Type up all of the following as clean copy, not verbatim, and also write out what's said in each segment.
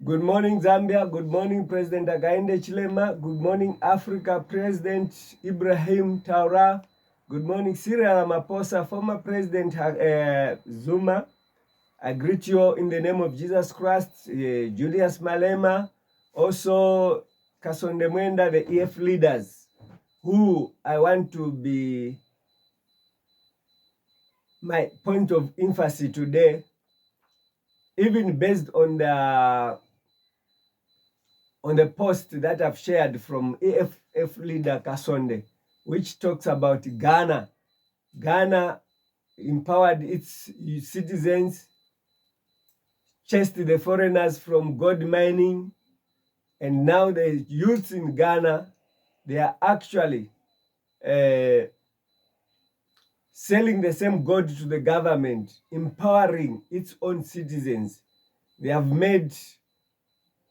Good morning, Zambia. Good morning, President Hakainde Hichilema. Good morning, Africa, President Ibrahim Traore. Good morning, Cyril Ramaphosa, former President Zuma. I greet you all in the name of Jesus Christ, Julius Malema, also Kasonde Mwande, the EFF leaders, who I want to be my point of emphasis today, even based on the post that I've shared from EFF leader Kasonde, which talks about Ghana. Ghana empowered its citizens, chased the foreigners from gold mining, and now the youths in Ghana, they are actually selling the same gold to the government, empowering its own citizens. They have made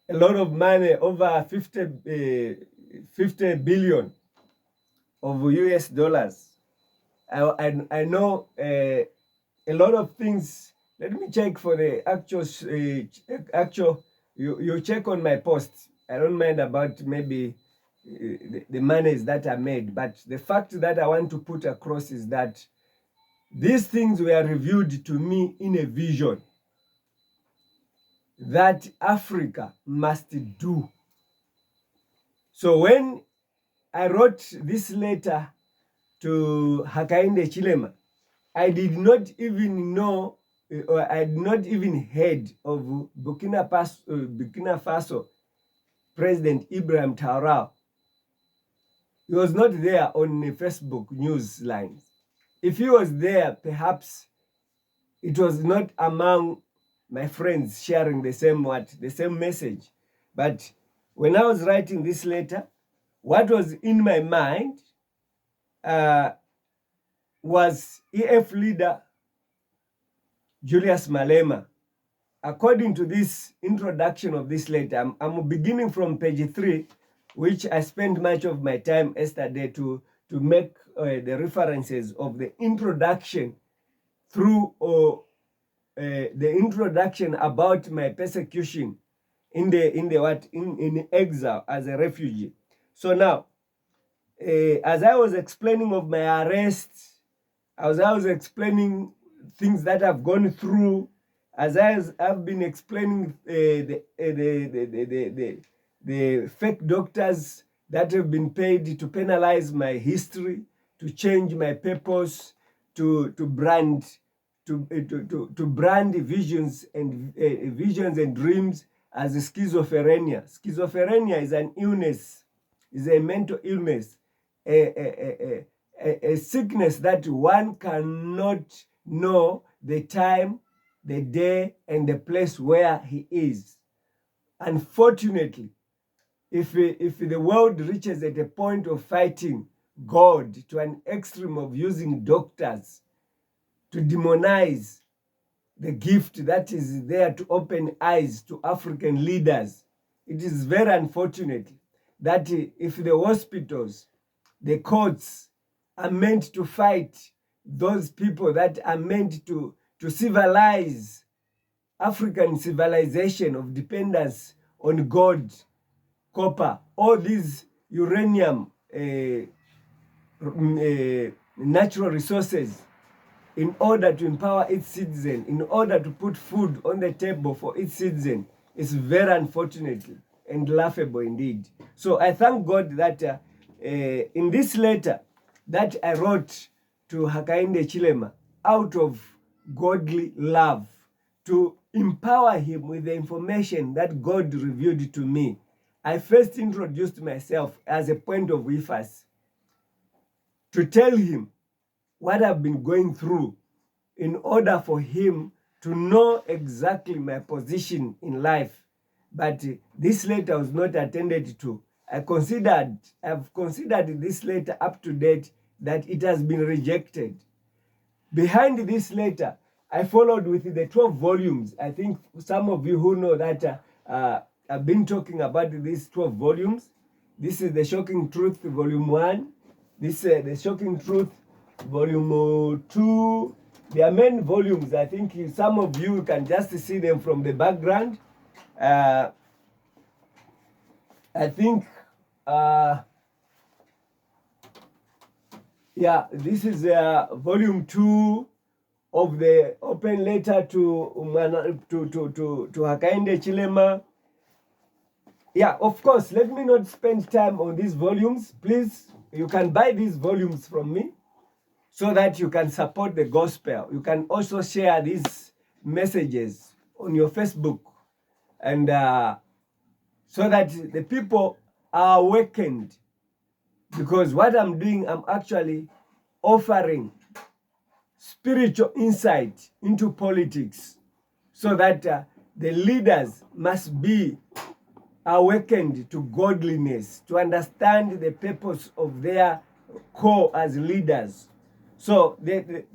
a lot of money, over 50 billion of US dollars. I know a lot of things. Let me check for the actual you check on my post. I don't mind about maybe the monies that are made, but the fact that I want to put across is that these things were revealed to me in a vision that Africa must do. So when I wrote this letter to Hakainde Hichilema, I did not even know, or I had not even heard of Burkina Faso President Ibrahim Traore. He was not there on the Facebook news lines. If he was there, perhaps it was not among my friends sharing the same message. But when I was writing this letter, what was in my mind was EFF leader Julius Malema. According to this introduction of this letter, I'm beginning from page 3, which I spent much of my time yesterday to make the references of the introduction through the introduction about my persecution in exile as a refugee. So now, as I was explaining of my arrest, as I was explaining things that I've gone through, as I've been explaining the fake doctors that have been paid to penalize my history, to change my purpose, to brand visions and dreams as schizophrenia. Schizophrenia is an illness, is a mental illness, a sickness that one cannot know the time, the day, and the place where he is. Unfortunately, if the world reaches at a point of fighting God to an extreme of using doctors to demonize the gift that is there to open eyes to African leaders, it is very unfortunate that if the hospitals, the courts are meant to fight those people that are meant to civilize African civilization of dependence on gold, copper, all these uranium, natural resources, in order to empower its citizen, in order to put food on the table for its citizen, is very unfortunate and laughable indeed. So I thank God that in this letter that I wrote to Hakainde Hichilema, out of godly love, to empower him with the information that God revealed to me, I first introduced myself as a point of reference to tell him what I've been going through in order for him to know exactly my position in life. But this letter was not attended to. I've considered this letter up to date, that it has been rejected. Behind this letter, I followed with the 12 volumes. I think some of you who know that I've been talking about these 12 volumes. This is The Shocking Truth, Volume 1. This is The Shocking Truth, Volume 2. They are main volumes. I think some of you can just see them from the background. I think, yeah, this is volume 2 of the open letter to Hakainde Chilema. Yeah, of course, let me not spend time on these volumes. Please, you can buy these volumes from me so that you can support the gospel. You can also share these messages on your Facebook, and so that the people are awakened. Because what I'm doing, I'm actually offering spiritual insight into politics, so that the leaders must be awakened to godliness, to understand the purpose of their call as leaders. So the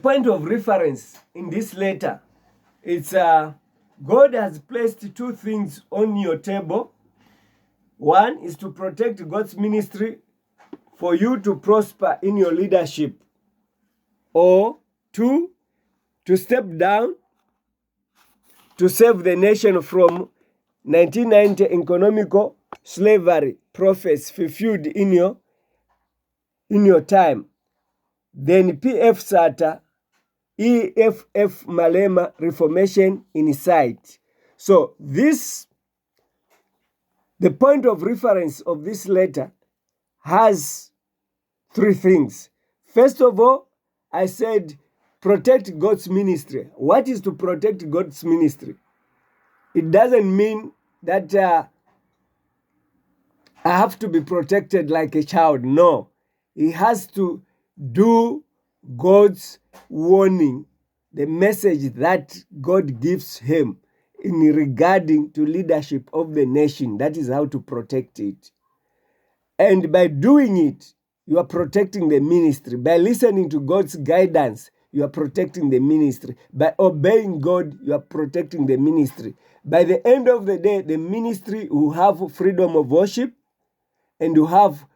point of reference in this letter, it's God has placed 2 things on your table. One is to protect God's ministry for you to prosper in your leadership, or 2, to step down to save the nation from 1990 economical slavery prophets fulfilled in your time. Then PF Sata, EFF Malema Reformation in sight. So the point of reference of this letter has 3 things. First of all, I said protect God's ministry. What is to protect God's ministry? It doesn't mean that I have to be protected like a child. No. He has to do God's warning, the message that God gives him in regarding to leadership of the nation. That is how to protect it. And by doing it, you are protecting the ministry. By listening to God's guidance, you are protecting the ministry. By obeying God, you are protecting the ministry. By the end of the day, the ministry will have freedom of worship, and will have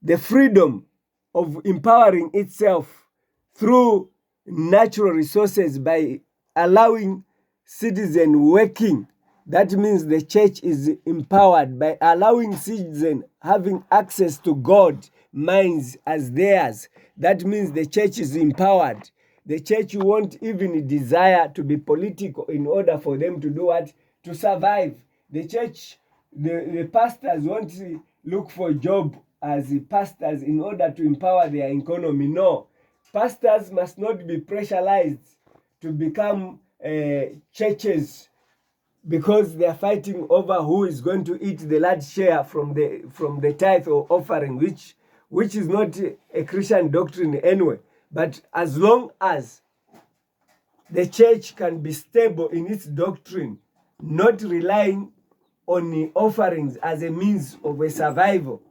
the freedom of empowering itself through natural resources by allowing citizens working. That means the church is empowered by allowing citizens having access to God minds as theirs. That means the church is empowered. The church won't even desire to be political in order for them to do what? To survive. The church, the pastors won't look for job as pastors in order to empower their economy. No. Pastors must not be pressurized to become churches, because they are fighting over who is going to eat the large share from the tithe or offering, which is not a Christian doctrine anyway. But as long as the church can be stable in its doctrine, not relying on the offerings as a means of a survival,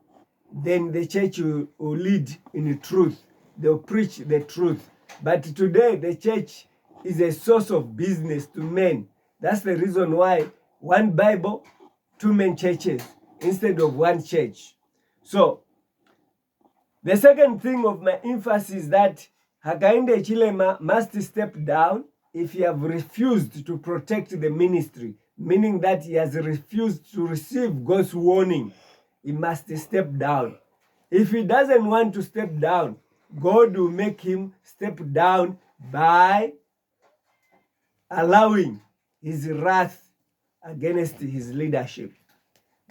then the church will lead in the truth. They'll preach the truth. But today, the church is a source of business to men. That's the reason why 1 Bible, 2 main churches instead of 1 church. So, the second thing of my emphasis is that Hakainde Chilema must step down if he have refused to protect the ministry, meaning that he has refused to receive God's warning. He must step down. If he doesn't want to step down, God will make him step down by allowing his wrath against his leadership.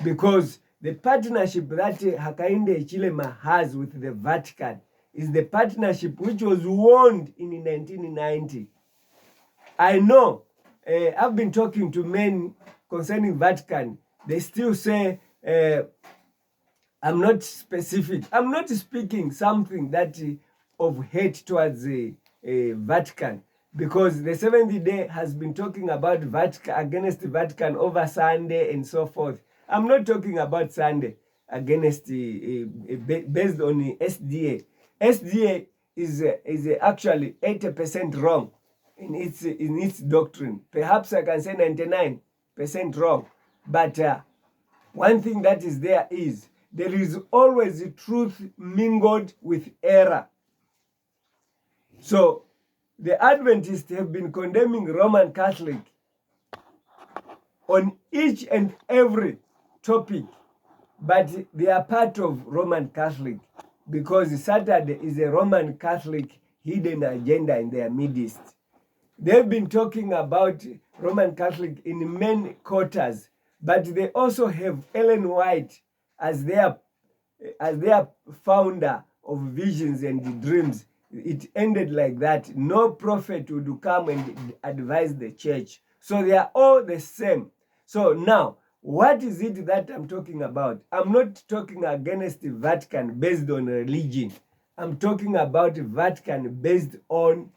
Because the partnership that Hakainde Chilema has with the Vatican is the partnership which was warned in 1990. I know, I've been talking to men concerning Vatican. They still say, I'm not specific. I'm not speaking something that of hate towards the Vatican, because the Seventh Day has been talking about Vatican, against the Vatican over Sunday and so forth. I'm not talking about Sunday against based on the SDA. SDA is actually 80% wrong in its doctrine. Perhaps I can say 99% wrong. But one thing that is there is always truth mingled with error. So the Adventists have been condemning Roman Catholic on each and every topic, but they are part of Roman Catholic, because Saturday is a Roman Catholic hidden agenda in their midst. They've been talking about Roman Catholic in many quarters, but they also have Ellen White as their founder of visions and dreams. It ended like that. No prophet would come and advise the church. So they are all the same. So now, what is it that I'm talking about? I'm not talking against the Vatican based on religion. I'm talking about Vatican based on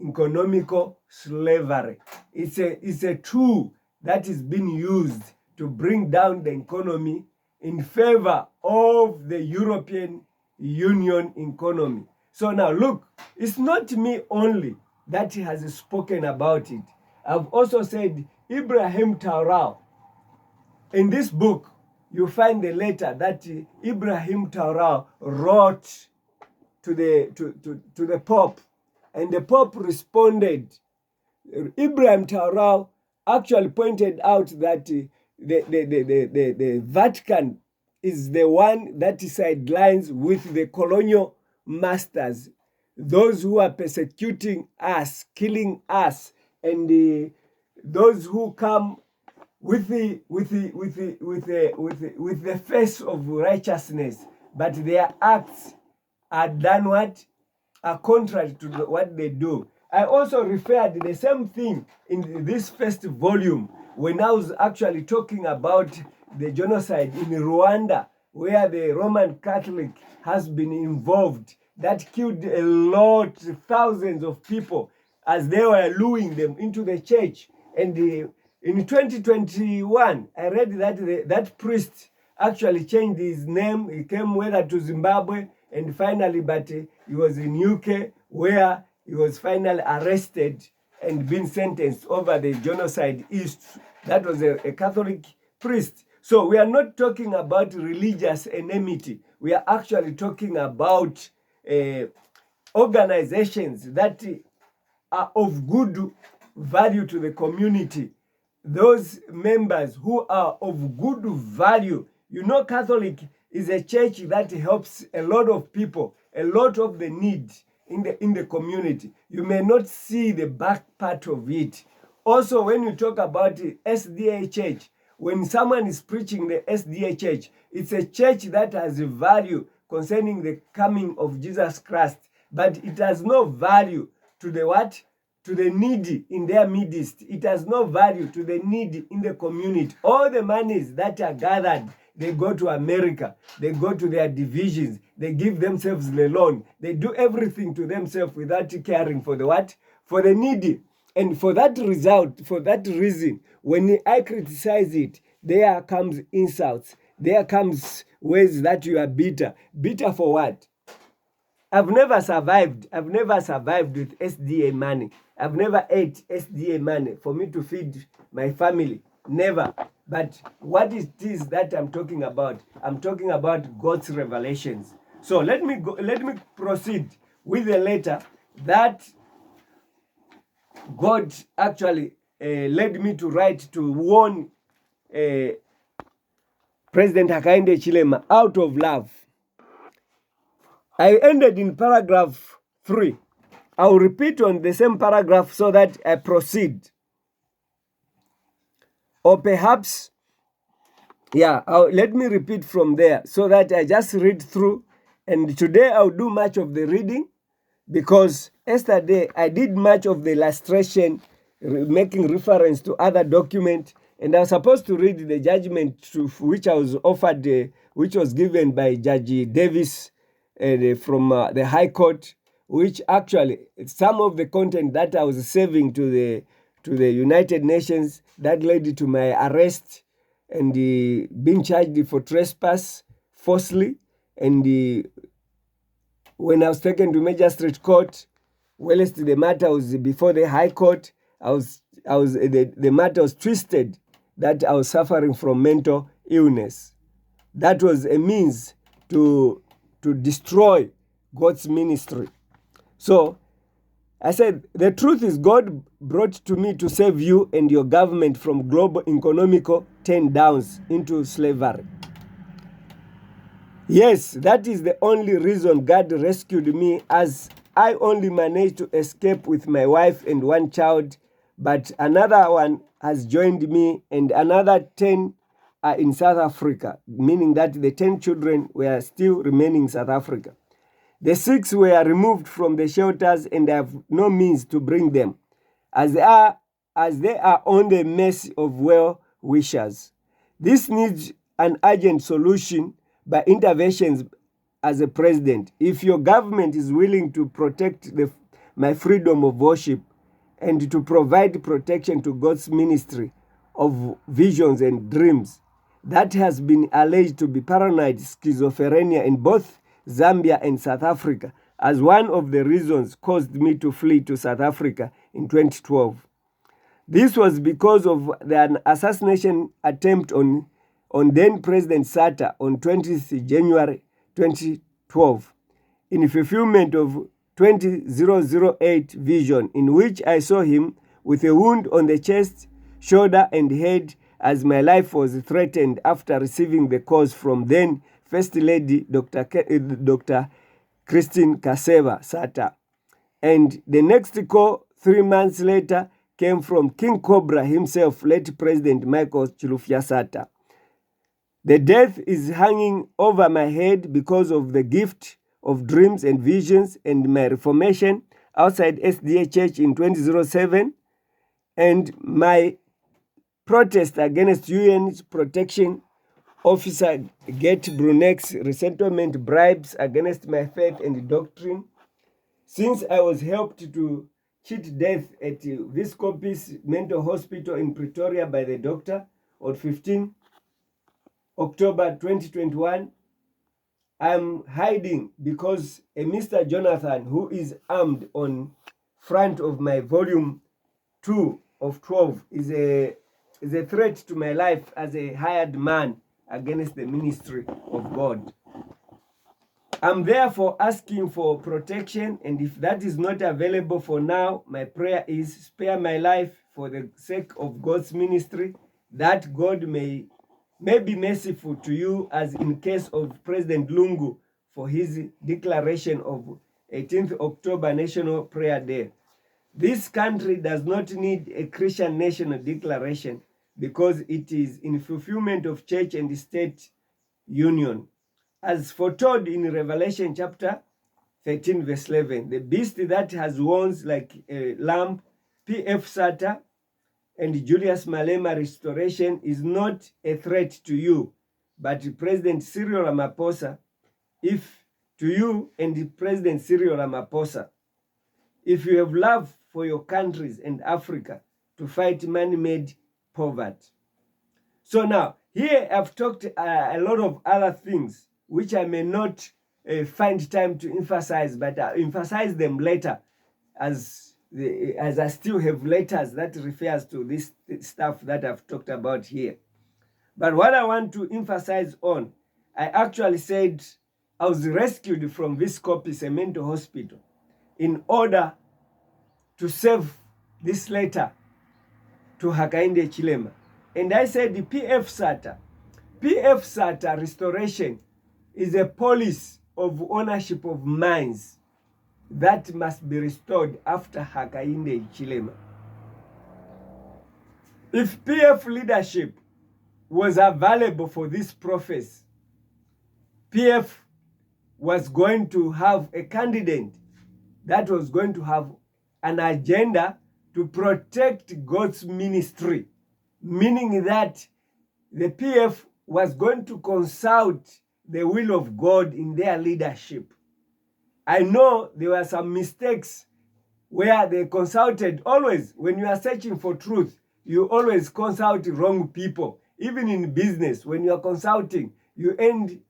economical slavery. It's a tool that is being used to bring down the economy in favor of the European Union economy. So now look, it's not me only that has spoken about it. I've also said Ibrahim Traore. In this book, you find the letter that Ibrahim Traore wrote to the Pope, and the Pope responded. Ibrahim Traore actually pointed out that the Vatican is the one that sidelines with the colonial masters, those who are persecuting us, killing us, and those who come with the face of righteousness, but their acts are done what? Are contrary to what they do. I also referred the same thing in this first volume when I was actually talking about the genocide in Rwanda, where the Roman Catholic has been involved, that killed a lot, thousands of people as they were luring them into the church. And in 2021, I read that that priest actually changed his name. He came whether to Zimbabwe, and finally, but he was in UK, where he was finally arrested and been sentenced over the genocide east. That was a Catholic priest. So we are not talking about religious enmity. We are actually talking about organizations that are of good value to the community. Those members who are of good value. You know, Catholic is a church that helps a lot of people, a lot of the need in the community. You may not see the back part of it. Also, when you talk about the SDA church, when someone is preaching the SDA church, it's a church that has a value concerning the coming of Jesus Christ, but it has no value to the what? To the needy in their midst. It has no value to the needy in the community. All the monies that are gathered, they go to America. They go to their divisions. They give themselves the loan. They do everything to themselves without caring for the what? For the needy. And for that reason, when I criticize it, there comes insults. There comes ways that you are bitter. Bitter for what? I've never survived with SDA money. I've never ate SDA money for me to feed my family. Never. But what it is that I'm talking about? I'm talking about God's revelations. So let me proceed with the letter that God actually led me to write to warn President Hakainde Hichilema out of love. I ended in paragraph 3. I'll repeat on the same paragraph so that I proceed. Or perhaps, let me repeat from there so that I just read through. And today I'll do much of the reading, because yesterday I did much of the illustration, making reference to other document, and I was supposed to read the judgment to which I was offered, which was given by Judge Davis from the High Court, which actually some of the content that I was saving to the United Nations that led to my arrest and being charged for trespass falsely, and when I was taken to Magistrate Court, whilst the matter was before the High Court, the matter was twisted that I was suffering from mental illness. That was a means to destroy God's ministry. So I said, the truth is God brought to me to save you and your government from global economical turn-downs into slavery. Yes, that is the only reason God rescued me, as I only managed to escape with my wife and one child, but another one has joined me and another 10 are in South Africa, meaning that the 10 children were still remaining in South Africa. The 6 were removed from the shelters and I have no means to bring them, as they are on the mercy of well-wishers. This needs an urgent solution by interventions as a president. If your government is willing to protect my freedom of worship and to provide protection to God's ministry of visions and dreams that has been alleged to be paranoid schizophrenia in both Zambia and South Africa, as one of the reasons caused me to flee to South Africa in 2012. This was because of an assassination attempt on then President Sata on 20th January 2012, in fulfillment of 2008 vision, in which I saw him with a wound on the chest, shoulder, and head, as my life was threatened after receiving the calls from then First Lady Dr. Christine Kaseva Sata. And the next call 3 months later came from King Cobra himself, late President Michael Chilufya Sata. The death is hanging over my head because of the gift of dreams and visions and my reformation outside SDA Church in 2007 and my protest against UN's protection officer Get Brunek's resettlement bribes against my faith and doctrine. Since I was helped to cheat death at Viscopis Mental Hospital in Pretoria by the doctor on 15 October 2021, I'm hiding because a Mr. Jonathan, who is armed on front of my volume 2 of 12, is a threat to my life as a hired man against the ministry of God. I'm therefore asking for protection, and if that is not available for now, my prayer is spare my life for the sake of God's ministry, that God may be merciful to you, as in case of President Lungu for his declaration of 18th October National Prayer Day. This country does not need a Christian national declaration because it is in fulfillment of church and state union. As foretold in Revelation chapter 13 verse 11, the beast that has horns like a lamb, PF Sata, and Julius Malema restoration is not a threat to you, but President Cyril Ramaphosa, if you have love for your countries and Africa to fight man-made poverty. So now, here I've talked a lot of other things which I may not find time to emphasize, but I'll emphasize them later as I still have letters that refers to this stuff that I've talked about here. But what I want to emphasize on, I actually said I was rescued from Viscopis, a mental hospital, in order to save this letter to Hakainde Chilema. And I said the PF SATA restoration is a policy of ownership of mines that must be restored after Hakainde Chilema. If PF leadership was available for this prophecy, PF was going to have a candidate that was going to have an agenda to protect God's ministry, meaning that the PF was going to consult the will of God in their leadership. I know there were some mistakes where they consulted. Always, when you are searching for truth, you always consult wrong people. Even in business, when you are consulting, you end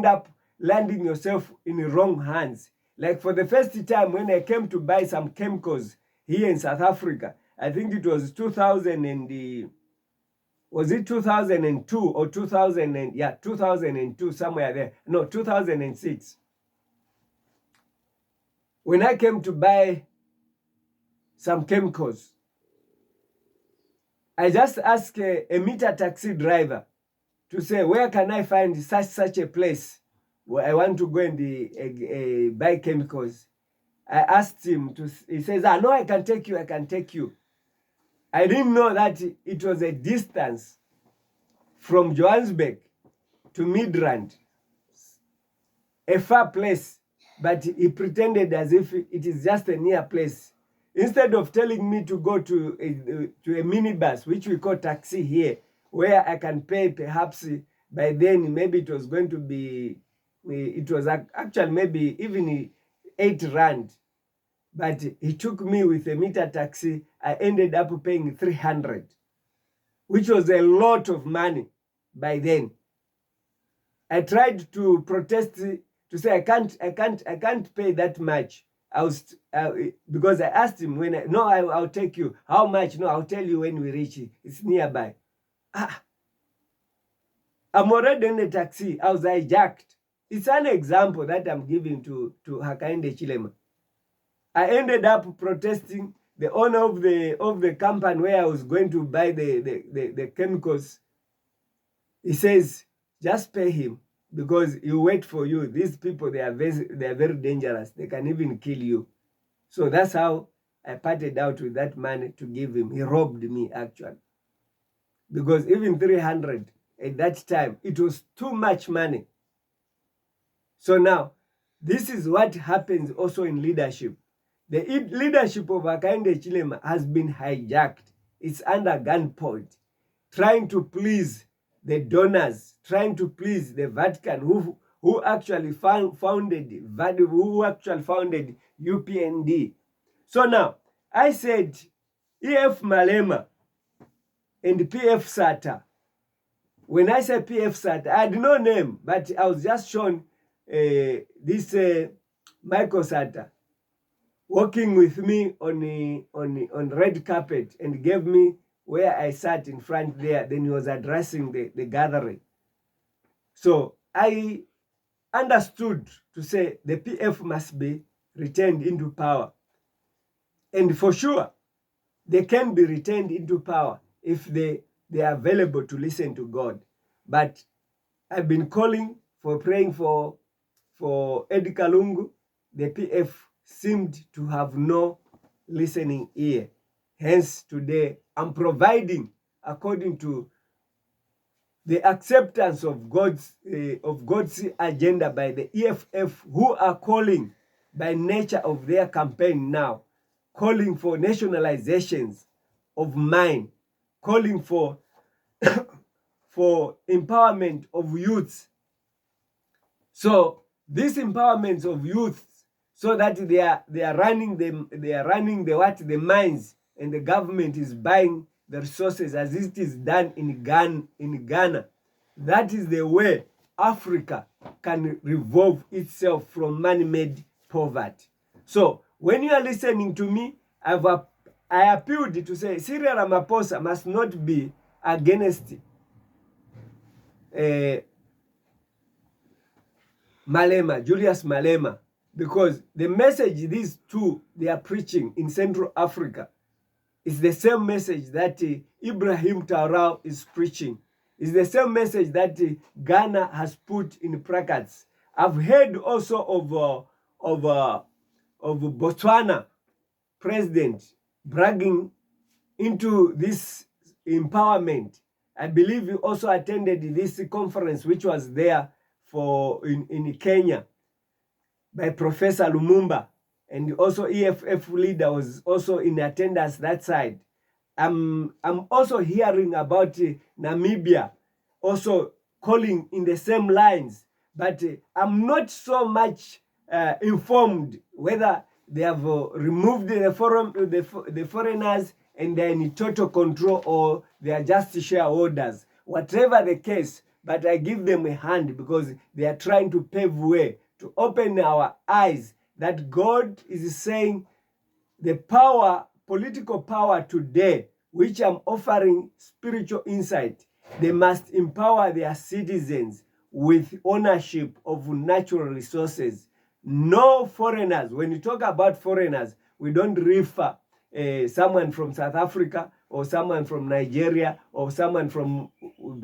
up landing yourself in the wrong hands. Like for the first time when I came to buy some chemicals here in South Africa, I think it was 2002 or 2002, somewhere there. No, 2006. when I came to buy some chemicals, I just asked a meter taxi driver to say, where can I find such a place where I want to go and buy chemicals? I asked him he says, no, I can take you. I didn't know that it was a distance from Johannesburg to Midrand, a far place, but he pretended as if it is just a near place. Instead of telling me to go to a minibus, which we call taxi here, where I can pay perhaps by then, maybe it was going to be, it was actually maybe even 8 rand. But he took me with a meter taxi. I ended up paying 300, which was a lot of money by then. I tried to protest to say I can't pay that much. Because I asked him I'll take you. How much? No, I'll tell you when we reach it. It's nearby. I'm already in the taxi. I was hijacked. It's an example that I'm giving to Hakainde Chilema. I ended up protesting. The owner of the company where I was going to buy the chemicals, he says, just pay him, because he'll wait for you. These people, they are very dangerous. They can even kill you. So that's how I parted out with that money to give him. He robbed me, actually. Because even 300 at that time, it was too much money. So now, this is what happens also in leadership. The leadership of Hakainde Chilema has been hijacked. It's under gunpoint, trying to please the donors, trying to please the Vatican, who actually founded UPND. So now, I said EF Malema and PF Sata. When I say PF Sata, I had no name, but I was just shown this Michael Sata walking with me on red carpet and gave me where I sat in front there. Then he was addressing the gathering. So I understood to say the PF must be returned into power. And for sure, they can be returned into power if they are available to listen to God. But I've been calling for praying for Ed Kalungu. The PF seemed to have no listening ear. Hence, today, I'm providing, according to the acceptance of God's agenda by the EFF, who are calling, by nature of their campaign now, calling for nationalizations of mine, calling for for empowerment of youth. So this empowerment of youth, so that they are running the mines, and the government is buying the resources as it is done in Ghana. That is the way Africa can revolve itself from man-made poverty. So when you are listening to me, I appealed to say Cyril Ramaphosa must not be against Malema, Julius Malema, because the message these two they are preaching in Central Africa is the same message that Ibrahim Traore is preaching. It's the same message that Ghana has put in placards. I've heard also of Botswana president bragging into this empowerment. I believe you also attended this conference which was there in Kenya by Professor Lumumba, and also EFF leader was also in attendance that side. I'm also hearing about Namibia also calling in the same lines, but I'm not so much informed whether they have removed the foreigners and they're in total control, or they are just shareholders. Whatever the case, but I give them a hand because they are trying to pave way, to open our eyes that God is saying the power, political power today, which I'm offering spiritual insight, they must empower their citizens with ownership of natural resources. No foreigners. When you talk about foreigners, we don't refer someone from South Africa or someone from Nigeria or someone from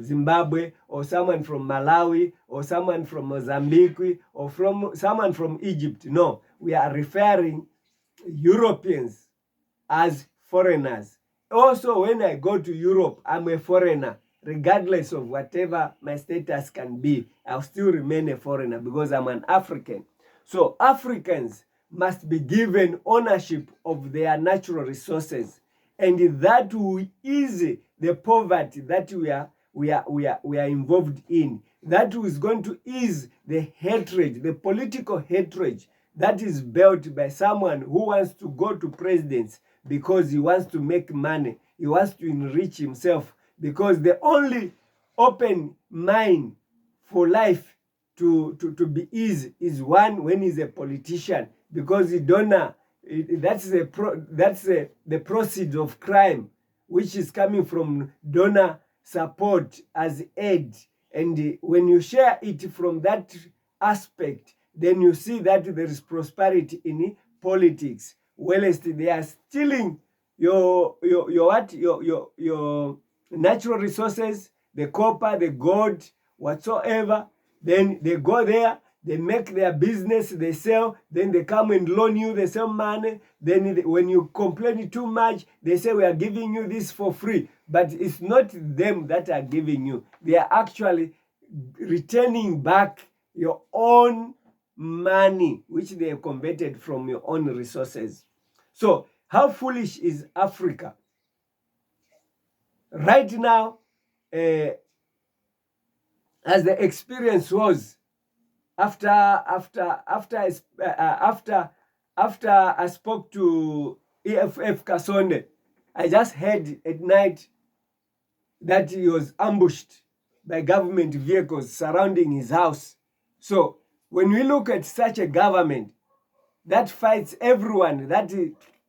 Zimbabwe or someone from Malawi or someone from Mozambique or from someone from Egypt. No, we are referring Europeans as foreigners. Also, when I go to Europe, I'm a foreigner. Regardless of whatever my status can be, I'll still remain a foreigner because I'm an African. So Africans must be given ownership of their natural resources, and that will ease the poverty that we are involved in. That is going to ease the hatred, the political hatred that is built by someone who wants to go to presidents because he wants to make money, he wants to enrich himself, because the only open mind for life to be easy is one when he's a politician, because he donor, that's the proceeds of crime, which is coming from donor support as aid. And when you share it from that aspect, then you see that there is prosperity in politics. Whilst they are stealing your natural resources, the copper, the gold, whatsoever, then they go there, they make their business, they sell, then they come and loan you the same money. Then when you complain too much, they say, we are giving you this for free. But it's not them that are giving you. They are actually returning back your own money, which they have converted from your own resources. So how foolish is Africa? Right now, as the experience was, after I spoke to EFF Kasonde, I just heard at night that he was ambushed by government vehicles surrounding his house. So when we look at such a government that fights everyone that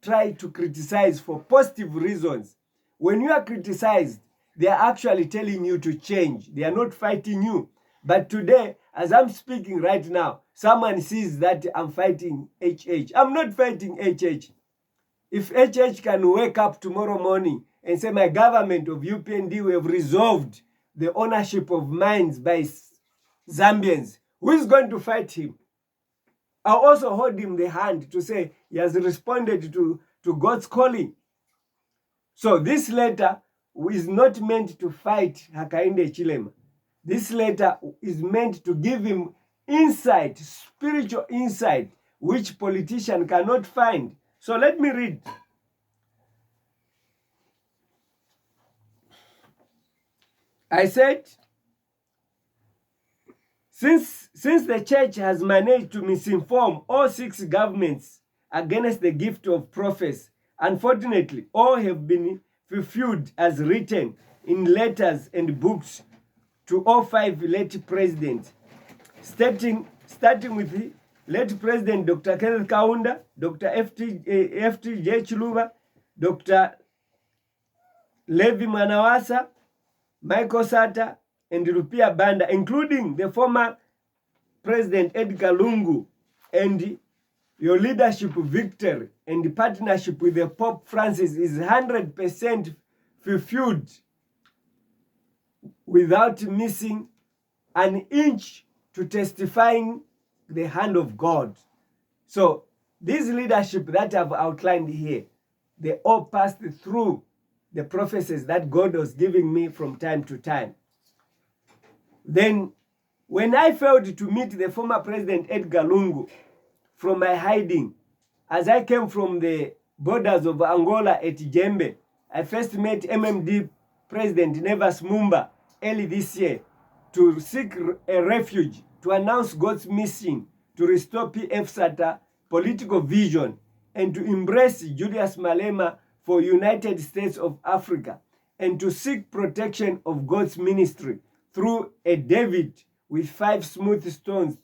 try to criticize for positive reasons, when you are criticized, they are actually telling you to change. They are not fighting you. But today, as I'm speaking right now, someone sees that I'm fighting HH. I'm not fighting HH. If HH can wake up tomorrow morning and say, my government of UPND, we have resolved the ownership of mines by Zambians, who is going to fight him? I'll also hold him the hand to say he has responded to God's calling. So this letter is not meant to fight Hakainde Hichilema. This letter is meant to give him insight, spiritual insight, which politician cannot find. So let me read. I said, since the church has managed to misinform all 6 governments against the gift of prophecy, unfortunately, all have been fulfilled as written in letters and books to all 5 late presidents, starting with the late President Dr. Kenneth Kaunda, Dr. FTJ Chiluba, Dr. Levi Mwanawasa, Michael Sata, and Rupia Banda, including the former President Edgar Lungu, and your leadership victory and partnership with the Pope Francis is 100% fulfilled without missing an inch to testifying the hand of God. So this leadership that I've outlined here, they all passed through the prophecies that God was giving me from time to time. Then when I failed to meet the former President Edgar Lungu from my hiding, as I came from the borders of Angola at Jembe, I first met MMD President Nevas Mumba early this year to seek a refuge, to announce God's mission, to restore PF SATA political vision, and to embrace Julius Malema for United States of Africa, and to seek protection of God's ministry through a David with 5 smooth stones,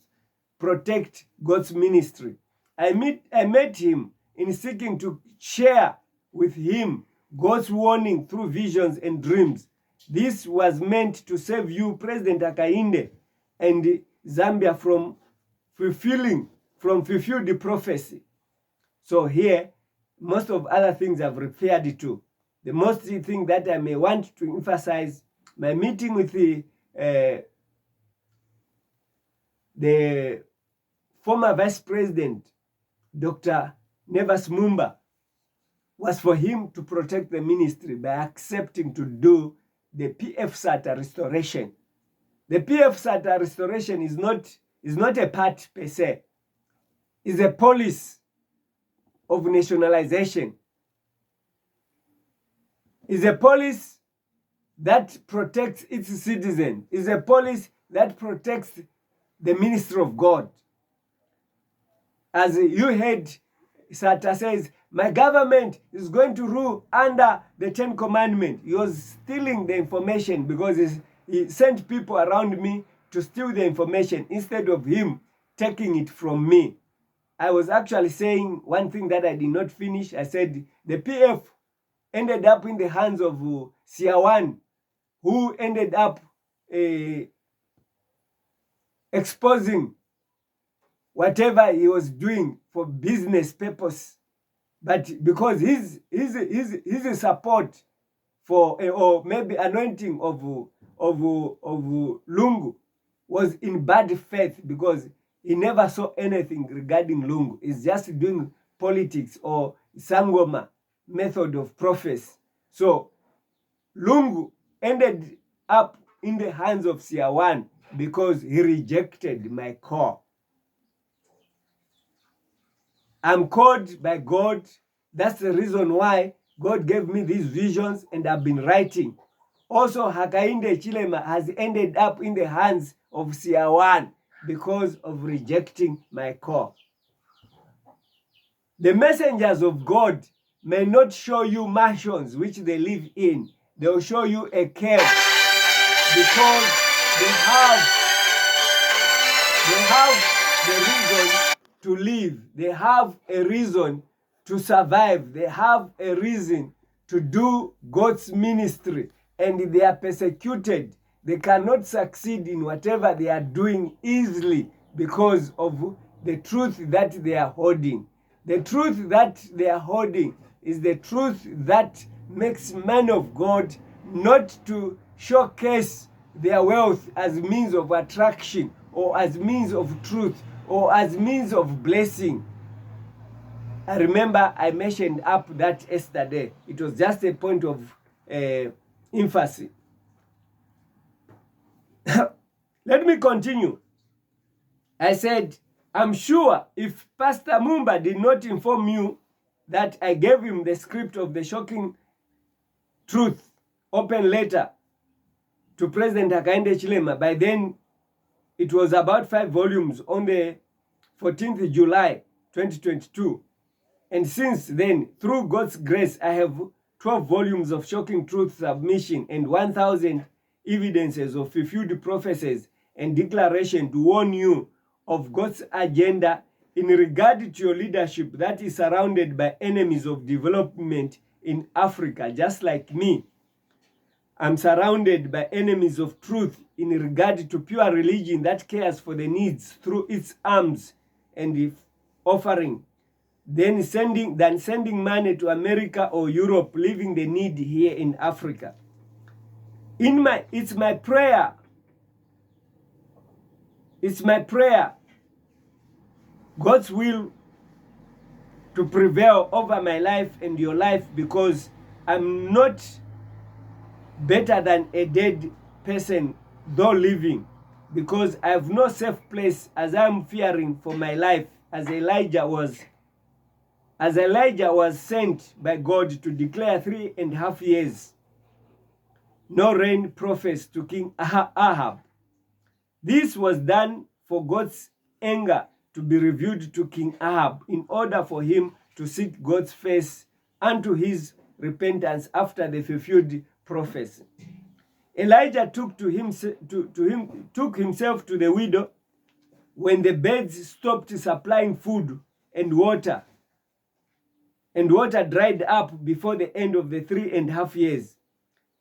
protect God's ministry. I met him in seeking to share with him God's warning through visions and dreams. This was meant to save you, President Hakainde, and Zambia from fulfilling from fulfilled prophecy. So here, most of other things I've referred to. The most thing that I may want to emphasize, my meeting with the former Vice President, Dr. Nevas Mumba, was for him to protect the ministry by accepting to do the PF SATA restoration. The PF SATA restoration is not a part per se. It's a policy of nationalization. It's a policy that protects its citizens. It's a policy that protects the ministry of God. As you heard, Sata says, my government is going to rule under the 10 Commandments. He was stealing the information because he sent people around me to steal the information instead of him taking it from me. I was actually saying one thing that I did not finish. I said the PF ended up in the hands of Siawan, who ended up exposing whatever he was doing for business purpose. But because his support for or maybe anointing of Lungu was in bad faith, because he never saw anything regarding Lungu. He's just doing politics or Sangoma method of prophecy. So Lungu ended up in the hands of Siawan because he rejected my call. I'm called by God. That's the reason why God gave me these visions and I've been writing. Also, Hakainde Chilema has ended up in the hands of Siawan because of rejecting my call. The messengers of God may not show you mansions which they live in. They will show you a cave because they have the reason to live. They have a reason to survive. They have a reason to do God's ministry, and they are persecuted. They cannot succeed in whatever they are doing easily because of the truth that they are holding. The truth that they are holding is the truth that makes men of God not to showcase their wealth as means of attraction or as means of truth or as means of blessing. I remember I mentioned up that yesterday. It was just a point of emphasis. Let me continue. I said, I'm sure if Pastor Mumba did not inform you that I gave him the script of the shocking truth open letter to President Hakainde Chilema, by then it was about 5 volumes on the 14th July 2022. And since then, through God's grace, I have 12 volumes of shocking truth submission and 1,000 evidences of fulfilled prophecies and declaration to warn you of God's agenda in regard to your leadership that is surrounded by enemies of development in Africa, just like me. I'm surrounded by enemies of truth in regard to pure religion that cares for the needs through its arms and offering, than sending money to America or Europe, leaving the need here in Africa. It's my prayer. It's my prayer, God's will to prevail over my life and your life, because I'm not better than a dead person though living, because I have no safe place as I'm fearing for my life, as Elijah was sent by God to declare 3.5 years no rain prophets to King Ahab. This was done for God's anger to be revealed to King Ahab, in order for him to seek God's face unto his repentance after the fulfilled prophecy. Elijah took himself to the widow when the birds stopped supplying food and water dried up before the end of the 3.5 years.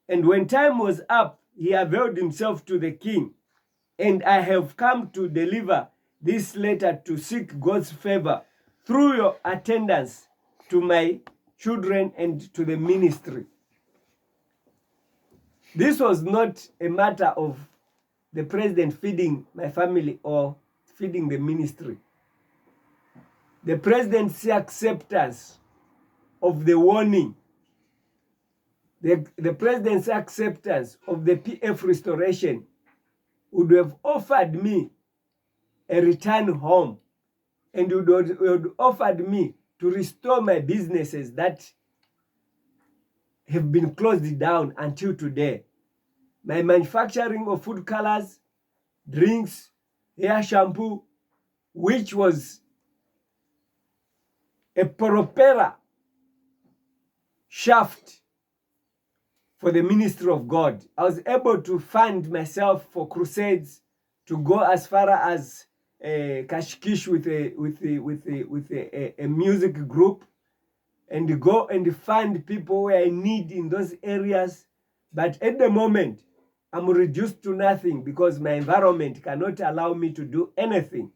And when time was up, he availed himself to the king. And I have come to deliver this letter to seek God's favor through your attendance to my children and to the ministry. This was not a matter of the president feeding my family or feeding the ministry. The president's acceptance of the warning, the president's acceptance of the PF restoration would have offered me a return home, and would offered me to restore my businesses that have been closed down until today. My manufacturing of food colors, drinks, hair shampoo, which was a propeller shaft for the ministry of God. I was able to fund myself for crusades, to go as far as Kashikish with a music group, and go and find people where I need in those areas. But at the moment, I'm reduced to nothing because my environment cannot allow me to do anything.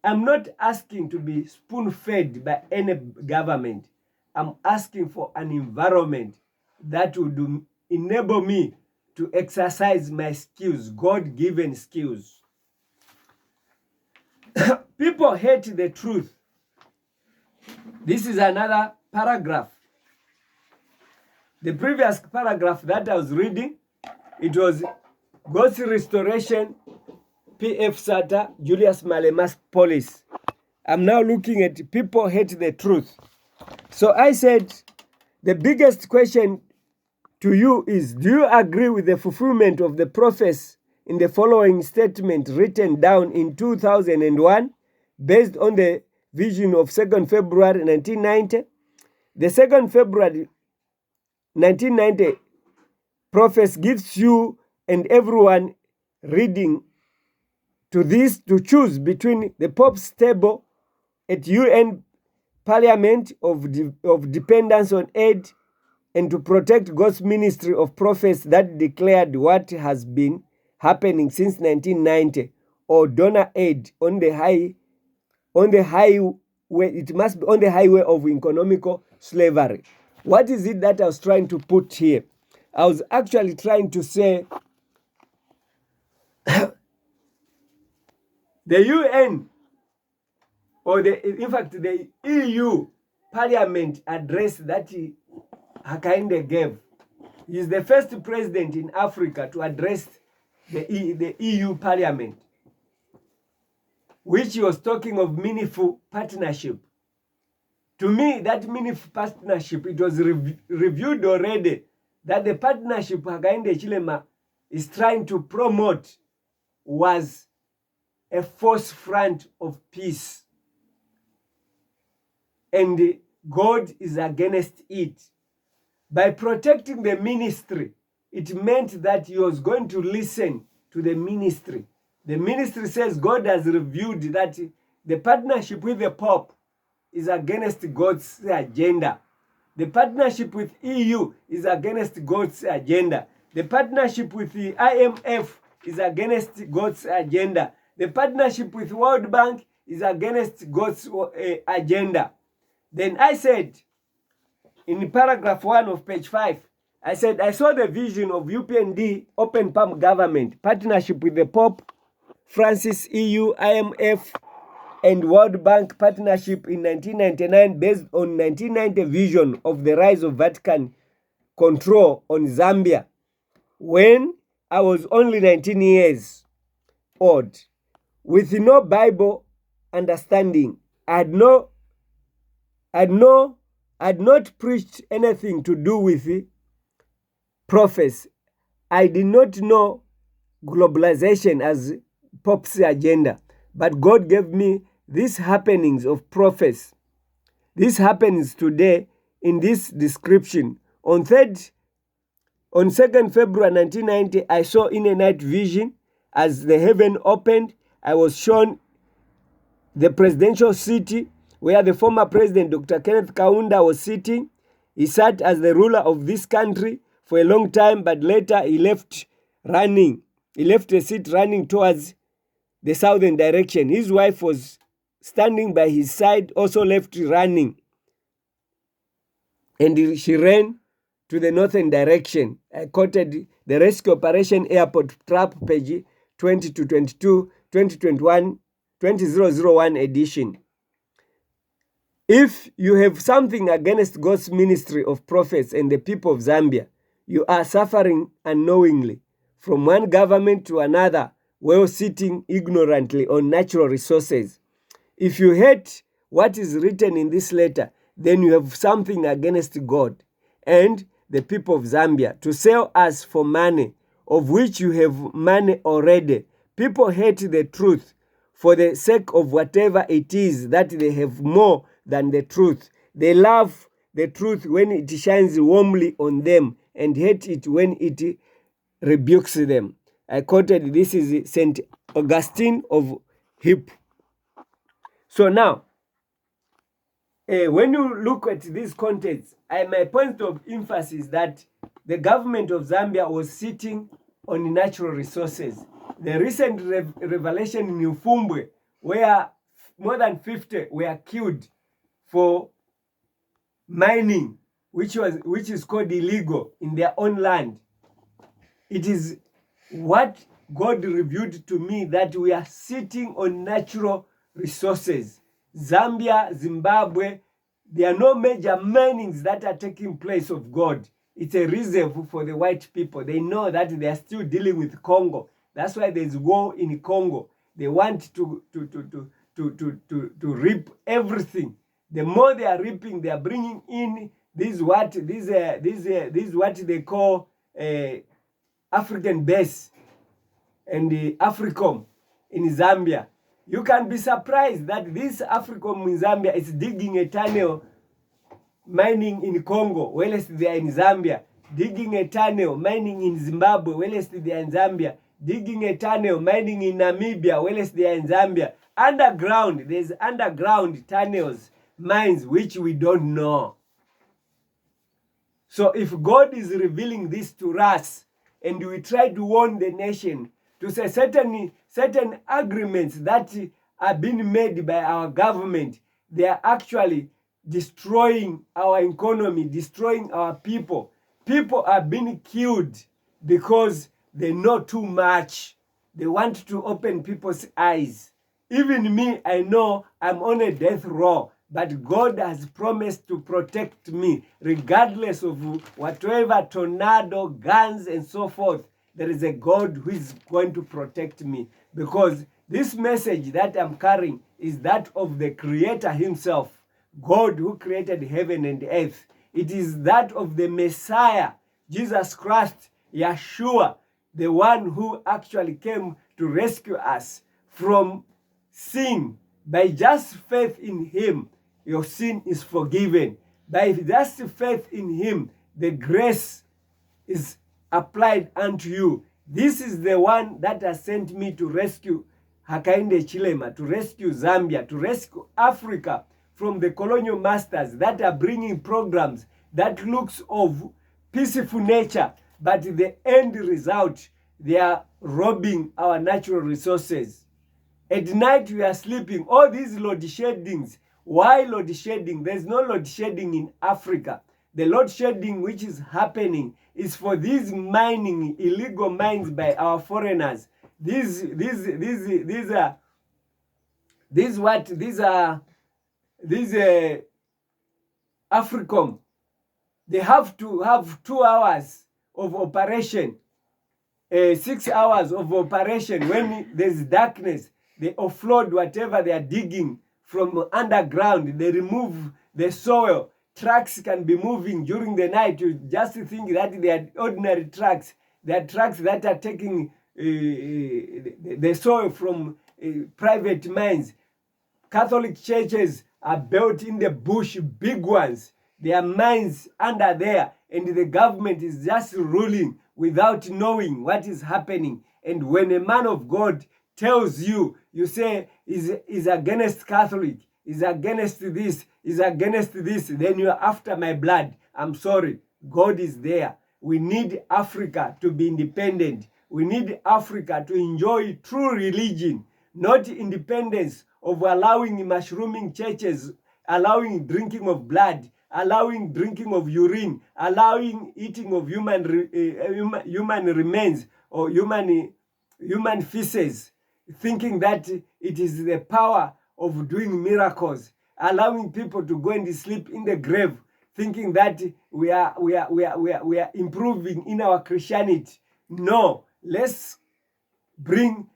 I'm not asking to be spoon-fed by any government. I'm asking for an environment that would enable me to exercise my skills, God-given skills. People hate the truth. This is another paragraph. The previous paragraph that I was reading, it was God's restoration, PF SATA, Julius Malema's police. I'm now looking at people hate the truth. So I said, the biggest question to you is, do you agree with the fulfillment of the prophecy in the following statement written down in 2001 based on the vision of 2nd February 1990? The 2nd February 1990 prophecy gives you and everyone reading to this to choose between the Pope's table at UN Parliament of dependence on aid and to protect God's ministry of prophets that declared what has been happening since 1990, or donor aid on the highway. It must be on the highway of economical slavery. What is it that I was trying to put here? I was actually trying to say the UN, or in fact the EU Parliament address that Hakainde gave. He is the first president in Africa to address the EU Parliament, which was talking of meaningful partnership. To me, that meaningful partnership, it was reviewed already, that the partnership Hakainde Hichilema is trying to promote was a false front of peace. And God is against it. By protecting the ministry, it meant that he was going to listen to the ministry. The ministry says God has reviewed that the partnership with the Pope is against God's agenda. The partnership with EU is against God's agenda. The partnership with the IMF is against God's agenda. The partnership with World Bank is against God's agenda. Then I said, in paragraph 1 of page 5, I said, I saw the vision of UPND Open Palm Government, partnership with the Pope, Francis, EU, IMF, and World Bank partnership in 1999 based on 1990 vision of the rise of Vatican control on Zambia when I was only 19 years old. With no Bible understanding, I had not preached anything to do with prophets. I did not know globalization as Pope's agenda, but God gave me these happenings of prophets. This happens today in this description. On 2nd February 1990, I saw in a night vision as the heaven opened. I was shown the presidential city where the former president, Dr. Kenneth Kaunda, was sitting. He sat as the ruler of this country for a long time, but later he left the seat running towards the southern direction. His wife was standing by his side, also left running. And she ran to the northern direction. I quoted the Rescue Operation Airport Trap, page 20 to 22, 2021, 2001 edition. If you have something against God's ministry of prophets and the people of Zambia, you are suffering unknowingly from one government to another while sitting ignorantly on natural resources. If you hate what is written in this letter, then you have something against God and the people of Zambia to sell us for money, of which you have money already. People hate the truth for the sake of whatever it is that they have more than the truth. They love the truth when it shines warmly on them and hate it when it rebukes them. I quoted, this is St. Augustine of Hippo. So now, when you look at these contents, my point of emphasis is that the government of Zambia was sitting on natural resources. The recent revelation in Ufumbwe, where more than 50 were killed for mining, which is called illegal in their own land. It is what God revealed to me, that we are sitting on natural resources. Zambia, Zimbabwe, there are no major minings that are taking place of God. It's a reserve for the white people. They know that they are still dealing with Congo. That's why there's war in Congo. They want to reap everything. The more they are reaping, they are bringing in what they call African base and the Africom in Zambia. You can be surprised that this Africom in Zambia is digging a tunnel, mining in Congo, whilst they are in Zambia. Digging a tunnel, mining in Zimbabwe, whilst they are in Zambia. Digging a tunnel, mining in Namibia, whilst they are in Zambia. Underground, there's underground tunnels, mines, which we don't know. So if God is revealing this to us, and we try to warn the nation to say certain agreements that are being made by our government, they are actually destroying our economy, destroying our people. People are being killed because they know too much. They want to open people's eyes. Even me, I know I'm on a death row, but God has promised to protect me regardless of whatever tornado, guns, and so forth. There is a God who is going to protect me, because this message that I'm carrying is that of the Creator himself, God who created heaven and earth. It is that of the Messiah, Jesus Christ, Yeshua, the one who actually came to rescue us from sin. By just faith in him, your sin is forgiven. By just faith in him, the grace is applied unto you. This is the one that has sent me to rescue Hakainde Chilema, to rescue Zambia, to rescue Africa from the colonial masters that are bringing programs that looks of peaceful nature, but the end result, they are robbing our natural resources. At night we are sleeping. All these load sheddings. Why load shedding? There's no load shedding in Africa. The load shedding which is happening is for these mining, illegal mines by our foreigners. These Africom. They have to have 2 hours of operation, 6 hours of operation. When there's darkness, they offload whatever they are digging from underground. They remove the soil. Trucks can be moving during the night. You just think that they are ordinary trucks. They are trucks that are taking the soil from private mines. Catholic churches are built in the bush, big ones. There are mines under there, and the government is just ruling without knowing what is happening. And when a man of God tells you, you say, is against Catholic, is against this, is against this, then you are after my blood. I'm sorry. God is there. We need Africa to be independent. We need Africa to enjoy true religion. not independence of allowing mushrooming churches, allowing drinking of blood, allowing drinking of urine, allowing eating of human remains or human feces, thinking that it is the power of doing miracles, allowing people to go and sleep in the grave, thinking that we are improving in our Christianity. No, let's bring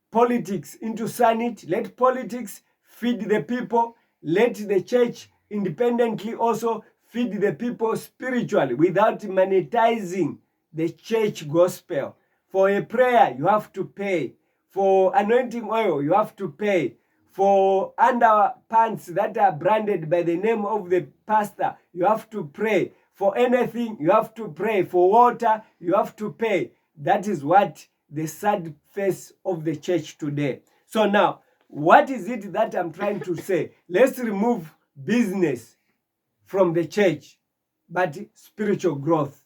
politics into sanity. Let politics feed the people. Let the church independently also feed the people spiritually without monetizing the church gospel. For a prayer, you have to pay. For anointing oil, you have to pay. For underpants that are branded by the name of the pastor, you have to pray. For anything, you have to pray. For water, you have to pay. That is what the sad face of the church today. So now, what is it that I'm trying to say? Let's remove business from the church, but spiritual growth.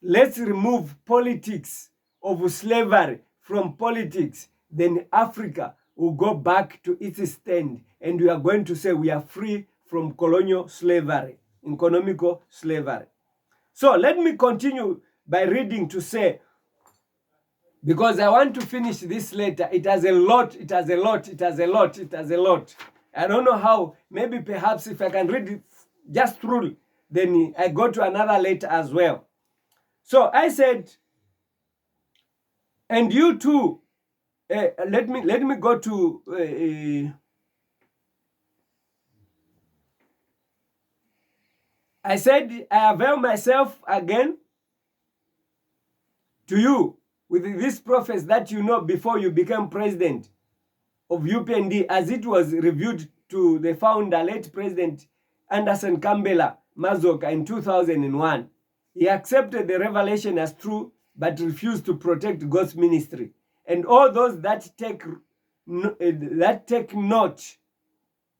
Let's remove politics of slavery from politics. Then Africa will go back to its stand, and we are going to say we are free from colonial slavery, economical slavery. So let me continue by reading to say, because I want to finish this letter. It has a lot, it has a lot, it has a lot, it has a lot. I don't know how. Maybe perhaps if I can read it just through, then I go to another letter as well. So I said, and you too, let me go to, I said, I avail myself again to you with this prophecy that you know before you became president of UPND, as it was reviewed to the founder, late President Anderson Kambela Mazoka in 2001. He accepted the revelation as true, but refused to protect God's ministry. And all those that take note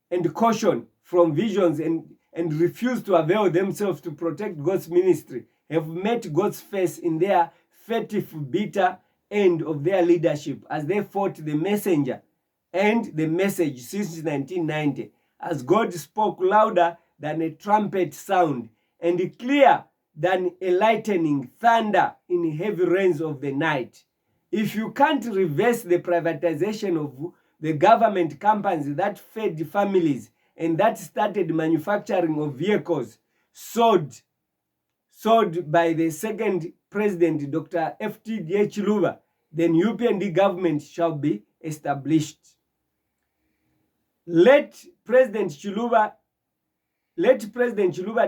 and caution from visions and refuse to avail themselves to protect God's ministry have met God's face in their furtive, bitter end of their leadership, as they fought the messenger and the message since 1990, as God spoke louder than a trumpet sound and clear than a lightning thunder in heavy rains of the night. If you can't reverse the privatization of the government companies that fed families and that started manufacturing of vehicles sold by the second president, Dr. FTDA Chiluba, then UPND government shall be established. Let President Chiluba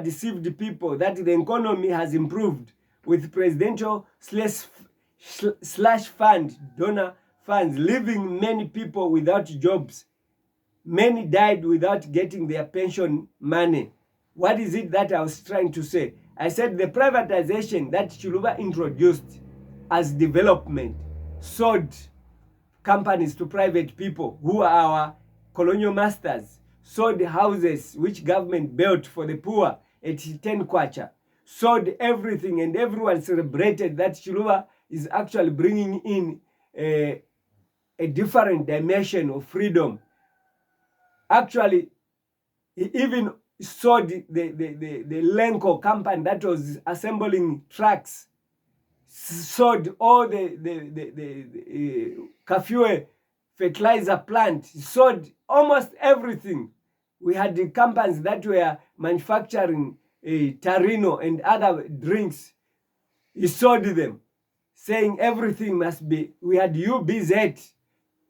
deceive the people that the economy has improved with presidential slash fund, donor funds, leaving many people without jobs. Many died without getting their pension money. What is it that I was trying to say? I said the privatization that Chiluba introduced as development sold companies to private people who are our colonial masters, sold houses which government built for the poor at 10 kwacha, sold everything, and everyone celebrated that Chiluba is actually bringing in a different dimension of freedom. Actually, he even sold the Lenco company that was assembling trucks, sold all the Kafue fertilizer plant, sold almost everything. We had the companies that were manufacturing Tarino and other drinks. He sold them, saying everything must be. We had UBZ,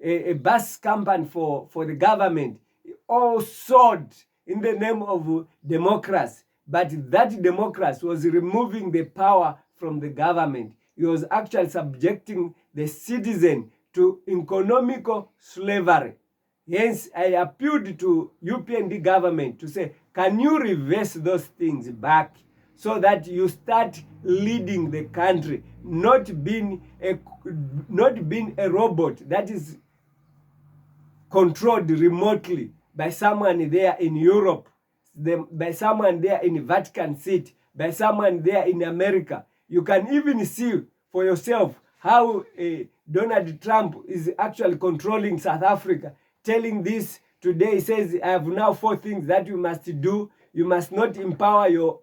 a bus company for the government, all sold in the name of democracy. But that democracy was removing the power from the government. It was actually subjecting the citizen to economical slavery. Hence, I appealed to UPND government to say, can you reverse those things back so that you start leading the country, not being a robot that is controlled remotely by someone there in Europe, by someone there in Vatican City, by someone there in America. You can even see for yourself how Donald Trump is actually controlling South Africa, telling this today. He says, I have now 4 things that you must do. You must not empower your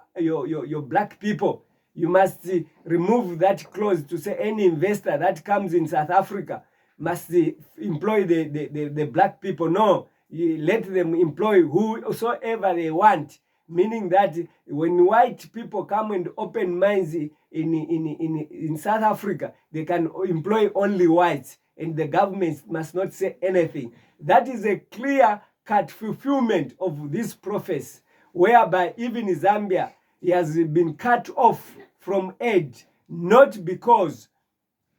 black people. You must remove that clause to say any investor that comes in South Africa must employ the black people. No, you let them employ whosoever they want. Meaning that when white people come and open mines in South Africa, they can employ only whites, and the government must not say anything. That is a clear-cut fulfillment of this prophecy, whereby even Zambia has been cut off from aid, not because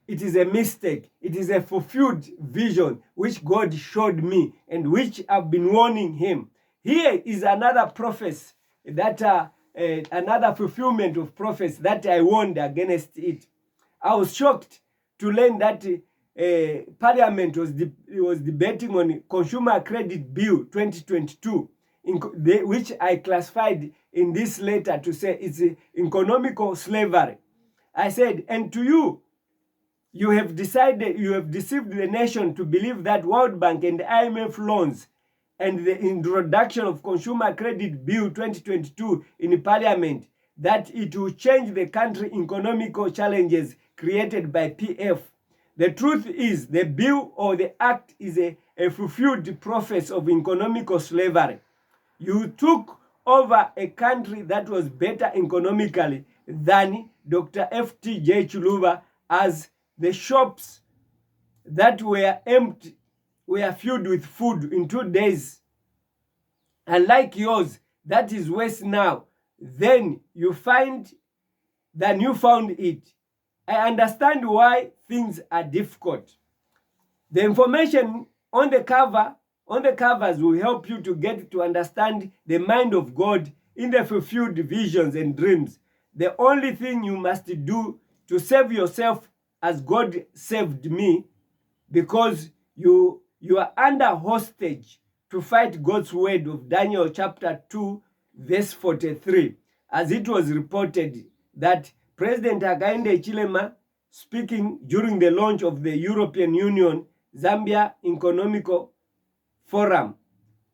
it is a mistake. It is a fulfilled vision which God showed me and which I've been warning him. Here is another prophecy that another fulfillment of prophecy that I warned against it. I was shocked to learn that Parliament was debating on Consumer Credit Bill 2022, which I classified in this letter to say it's economical slavery. I said, and to you, you have deceived the nation to believe that World Bank and IMF loans and the introduction of Consumer Credit Bill 2022 in Parliament, that it will change the country's economical challenges created by PF. The truth is, the bill or the act is a fulfilled prophecy of economical slavery. You took over a country that was better economically than Dr. F.T.J. Chuluba, as the shops that were empty were filled with food in 2 days. Unlike yours, that is worse now. Then you find than you found it. I understand why things are difficult. The information on the covers will help you to get to understand the mind of God in the fulfilled visions and dreams. The only thing you must do to save yourself as God saved me, because you are under hostage to fight God's word of Daniel chapter 2 verse 43, as it was reported that President Hakainde Hichilema, speaking during the launch of the European Union Zambia Economical Forum,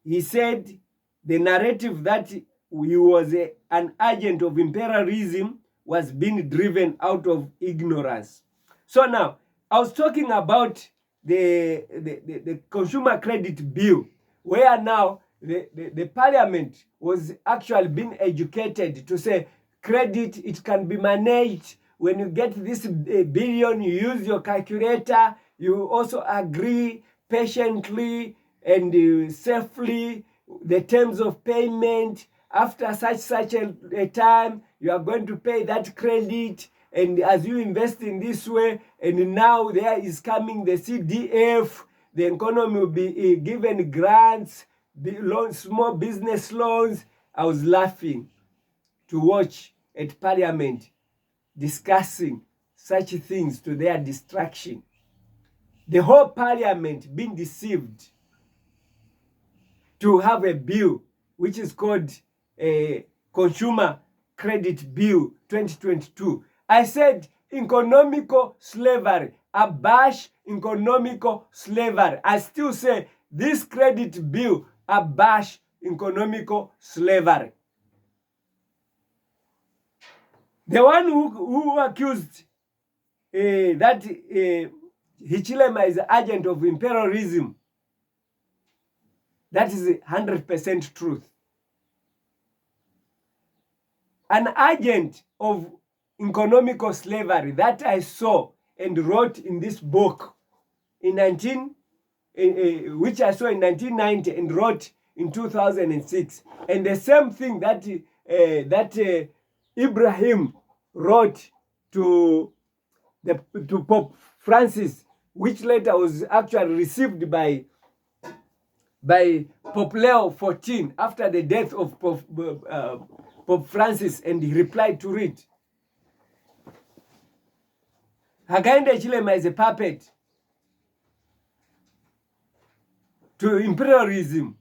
he said the narrative that he was an agent of imperialism was being driven out of ignorance. So now, I was talking about the Consumer Credit Bill, where now the Parliament was actually being educated to say, credit, it can be managed. When you get this billion, you use your calculator, you also agree patiently and safely the terms of payment. After such a time, you are going to pay that credit, and as you invest in this way, and now there is coming the CDF, the economy will be given grants, loans, small business loans. I was laughing to watch at Parliament discussing such things to their distraction. The whole Parliament being deceived to have a bill which is called a Consumer Credit Bill 2022. I said economical slavery, abash economical slavery. I still say this credit bill abash economical slavery. The one who accused that Hichilema is an agent of imperialism, that is 100% truth. An agent of economical slavery that I saw and wrote in this book in which I saw in 1990 and wrote in 2006, and the same thing that Ibrahim wrote to Pope Francis, which later was actually received by Pope Leo XIV after the death of Pope Francis, and he replied to it. Hakainde Hichilema is a puppet to imperialism.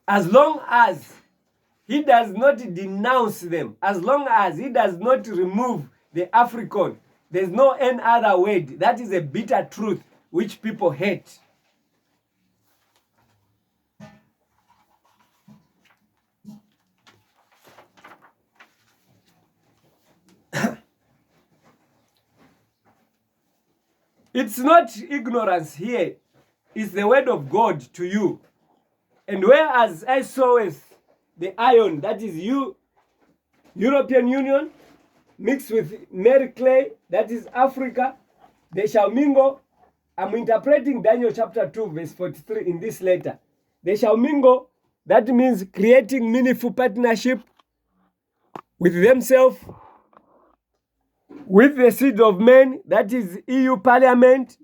As long as he does not denounce them, as long as he does not remove the African, There's no any other word. That is a bitter truth which people hate. It's not ignorance here. It's the word of God to you. And whereas I soweth the iron, that is European Union, mixed with merry clay, that is Africa, they shall mingle. I'm interpreting Daniel chapter 2, verse 43 in this letter. They shall mingle. That means creating meaningful partnership with themselves, with the seed of men, that is EU Parliament,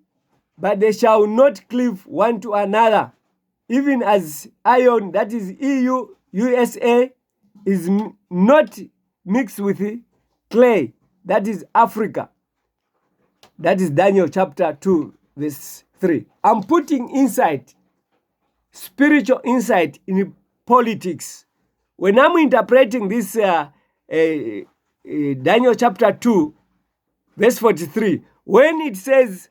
but they shall not cleave one to another. Even as iron, that is EU, USA, is not mixed with clay, that is Africa. That is Daniel chapter 2, verse 3. I'm putting insight, spiritual insight in politics. When I'm interpreting this Daniel chapter 2, verse 43, when it says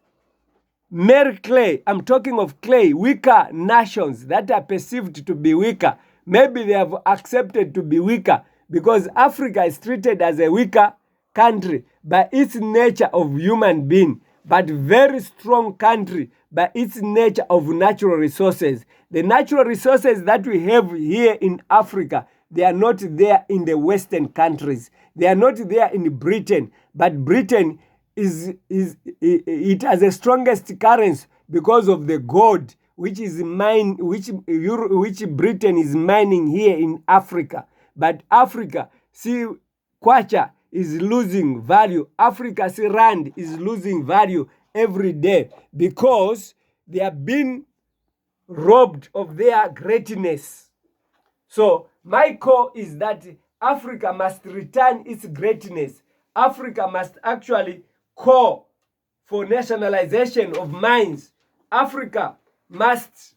mere clay, I'm talking of clay, weaker nations that are perceived to be weaker. Maybe they have accepted to be weaker because Africa is treated as a weaker country by its nature of human being, but very strong country by its nature of natural resources. The natural resources that we have here in Africa, they are not there in the Western countries. They are not there in Britain, but Britain it has the strongest currency because of the gold which Britain is mining here in Africa. But Africa, see, kwacha is losing value. Africa, see, rand is losing value every day because they have been robbed of their greatness. So my call is that Africa must return its greatness. Africa must actually call for nationalization of mines. Africa must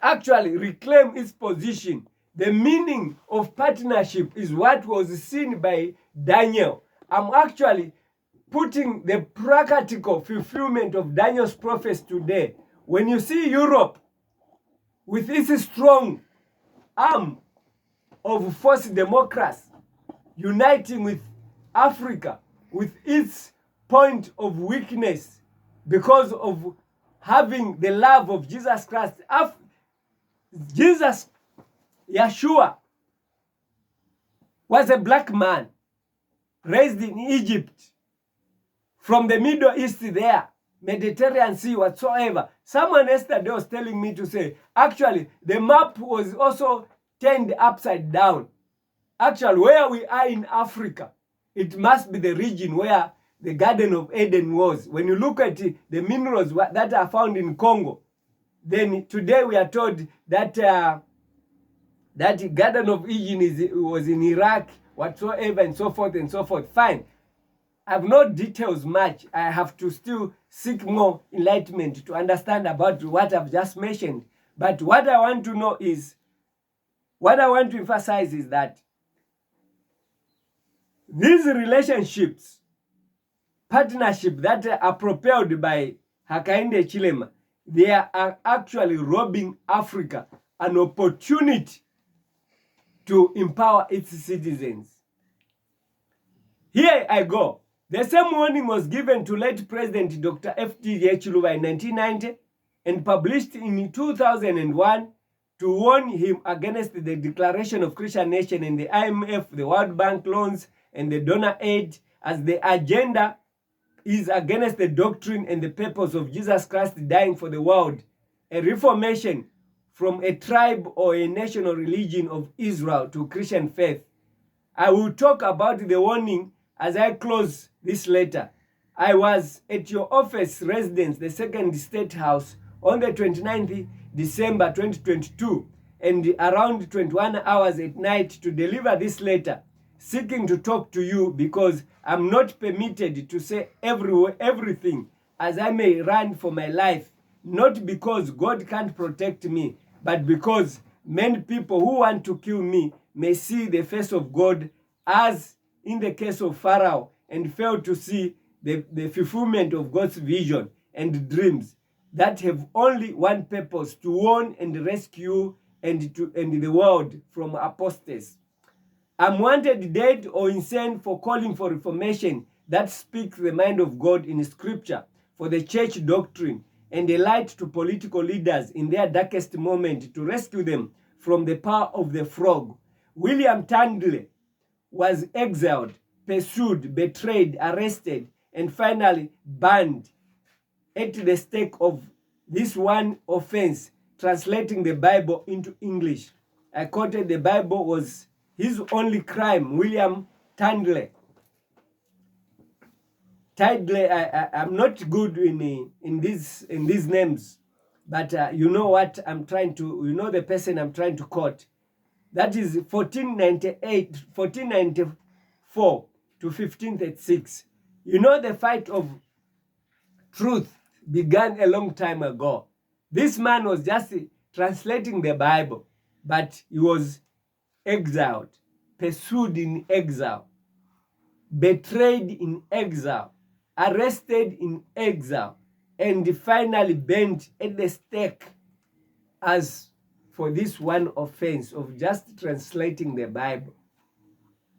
actually reclaim its position. The meaning of partnership is what was seen by Daniel. I'm actually putting the practical fulfillment of Daniel's prophecy today. When you see Europe with its strong arm of forced democracy uniting with Africa with its point of weakness because of having the love of Jesus Christ. Jesus, Yeshua, was a black man raised in Egypt, from the Middle East there, Mediterranean Sea, whatsoever. Someone yesterday was telling me to say, actually, the map was also turned upside down. Actually, where we are in Africa, it must be the region where the Garden of Eden was. When you look at the minerals that are found in Congo, then today we are told that that Garden of Eden was in Iraq, whatsoever, and so forth and so forth. Fine. I have no details much. I have to still seek more enlightenment to understand about what I've just mentioned. But what I want to know is, what I want to emphasize is that these relationships, partnership that are propelled by Hakainde Chilema, they are actually robbing Africa an opportunity to empower its citizens. Here I go. The same warning was given to late President Dr. F.T. Chiluba in 1990 and published in 2001 to warn him against the Declaration of Christian Nation and the IMF, the World Bank loans, and the donor aid, as the agenda is against the doctrine and the purpose of Jesus Christ dying for the world, a reformation from a tribe or a national religion of Israel to Christian faith. I will talk about the warning as I close this letter. I was at your office residence, the Second State House, on the 29th December 2022, and around 21 hours at night to deliver this letter, seeking to talk to you because I'm not permitted to say everything as I may run for my life, not because God can't protect me, but because many people who want to kill me may see the face of God, as in the case of Pharaoh and fail to see the fulfillment of God's vision and dreams that have only one purpose: to warn and rescue and the world from apostasy. I'm wanted dead or insane for calling for reformation that speaks the mind of God in Scripture, for the church doctrine, and a light to political leaders in their darkest moment to rescue them from the power of the frog. William Tandle was exiled, pursued, betrayed, arrested, and finally banned at the stake of this one offense, translating the Bible into English. I quoted the Bible was his only crime. William Tandle. I'm not good in these names, but you know what I'm trying to, you know the person I'm trying to quote. That is 1494 to 1536. You know, the fight of truth began a long time ago. This man was just translating the Bible, but he was exiled, pursued in exile, betrayed in exile, arrested in exile, and finally burned at the stake as for this one offense of just translating the Bible.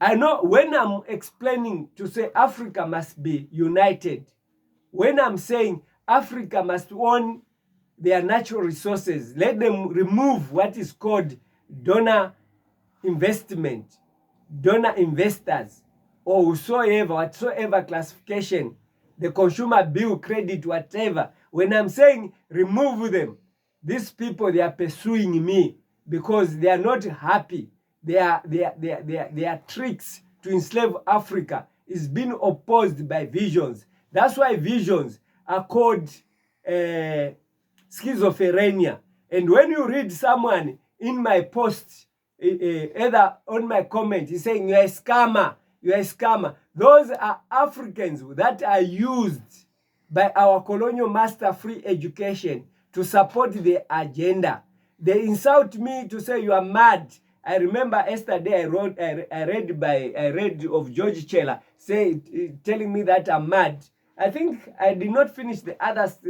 I know when I'm explaining to say Africa must be united, when I'm saying Africa must own their natural resources, let them remove what is called donor investment, donor investors, or whatsoever classification, the consumer bill, credit, whatever. When I'm saying remove them, these people, they are pursuing me because they are not happy. Their tricks to enslave Africa is being opposed by visions. That's why visions are called schizophrenia. And when you read someone in my post, either on my comment, he's saying, you're a scammer, you're a scammer. Those are Africans that are used by our colonial master free education to support their agenda. They insult me to say you are mad. I remember yesterday I read of George Chela telling me that I'm mad. I think I did not finish the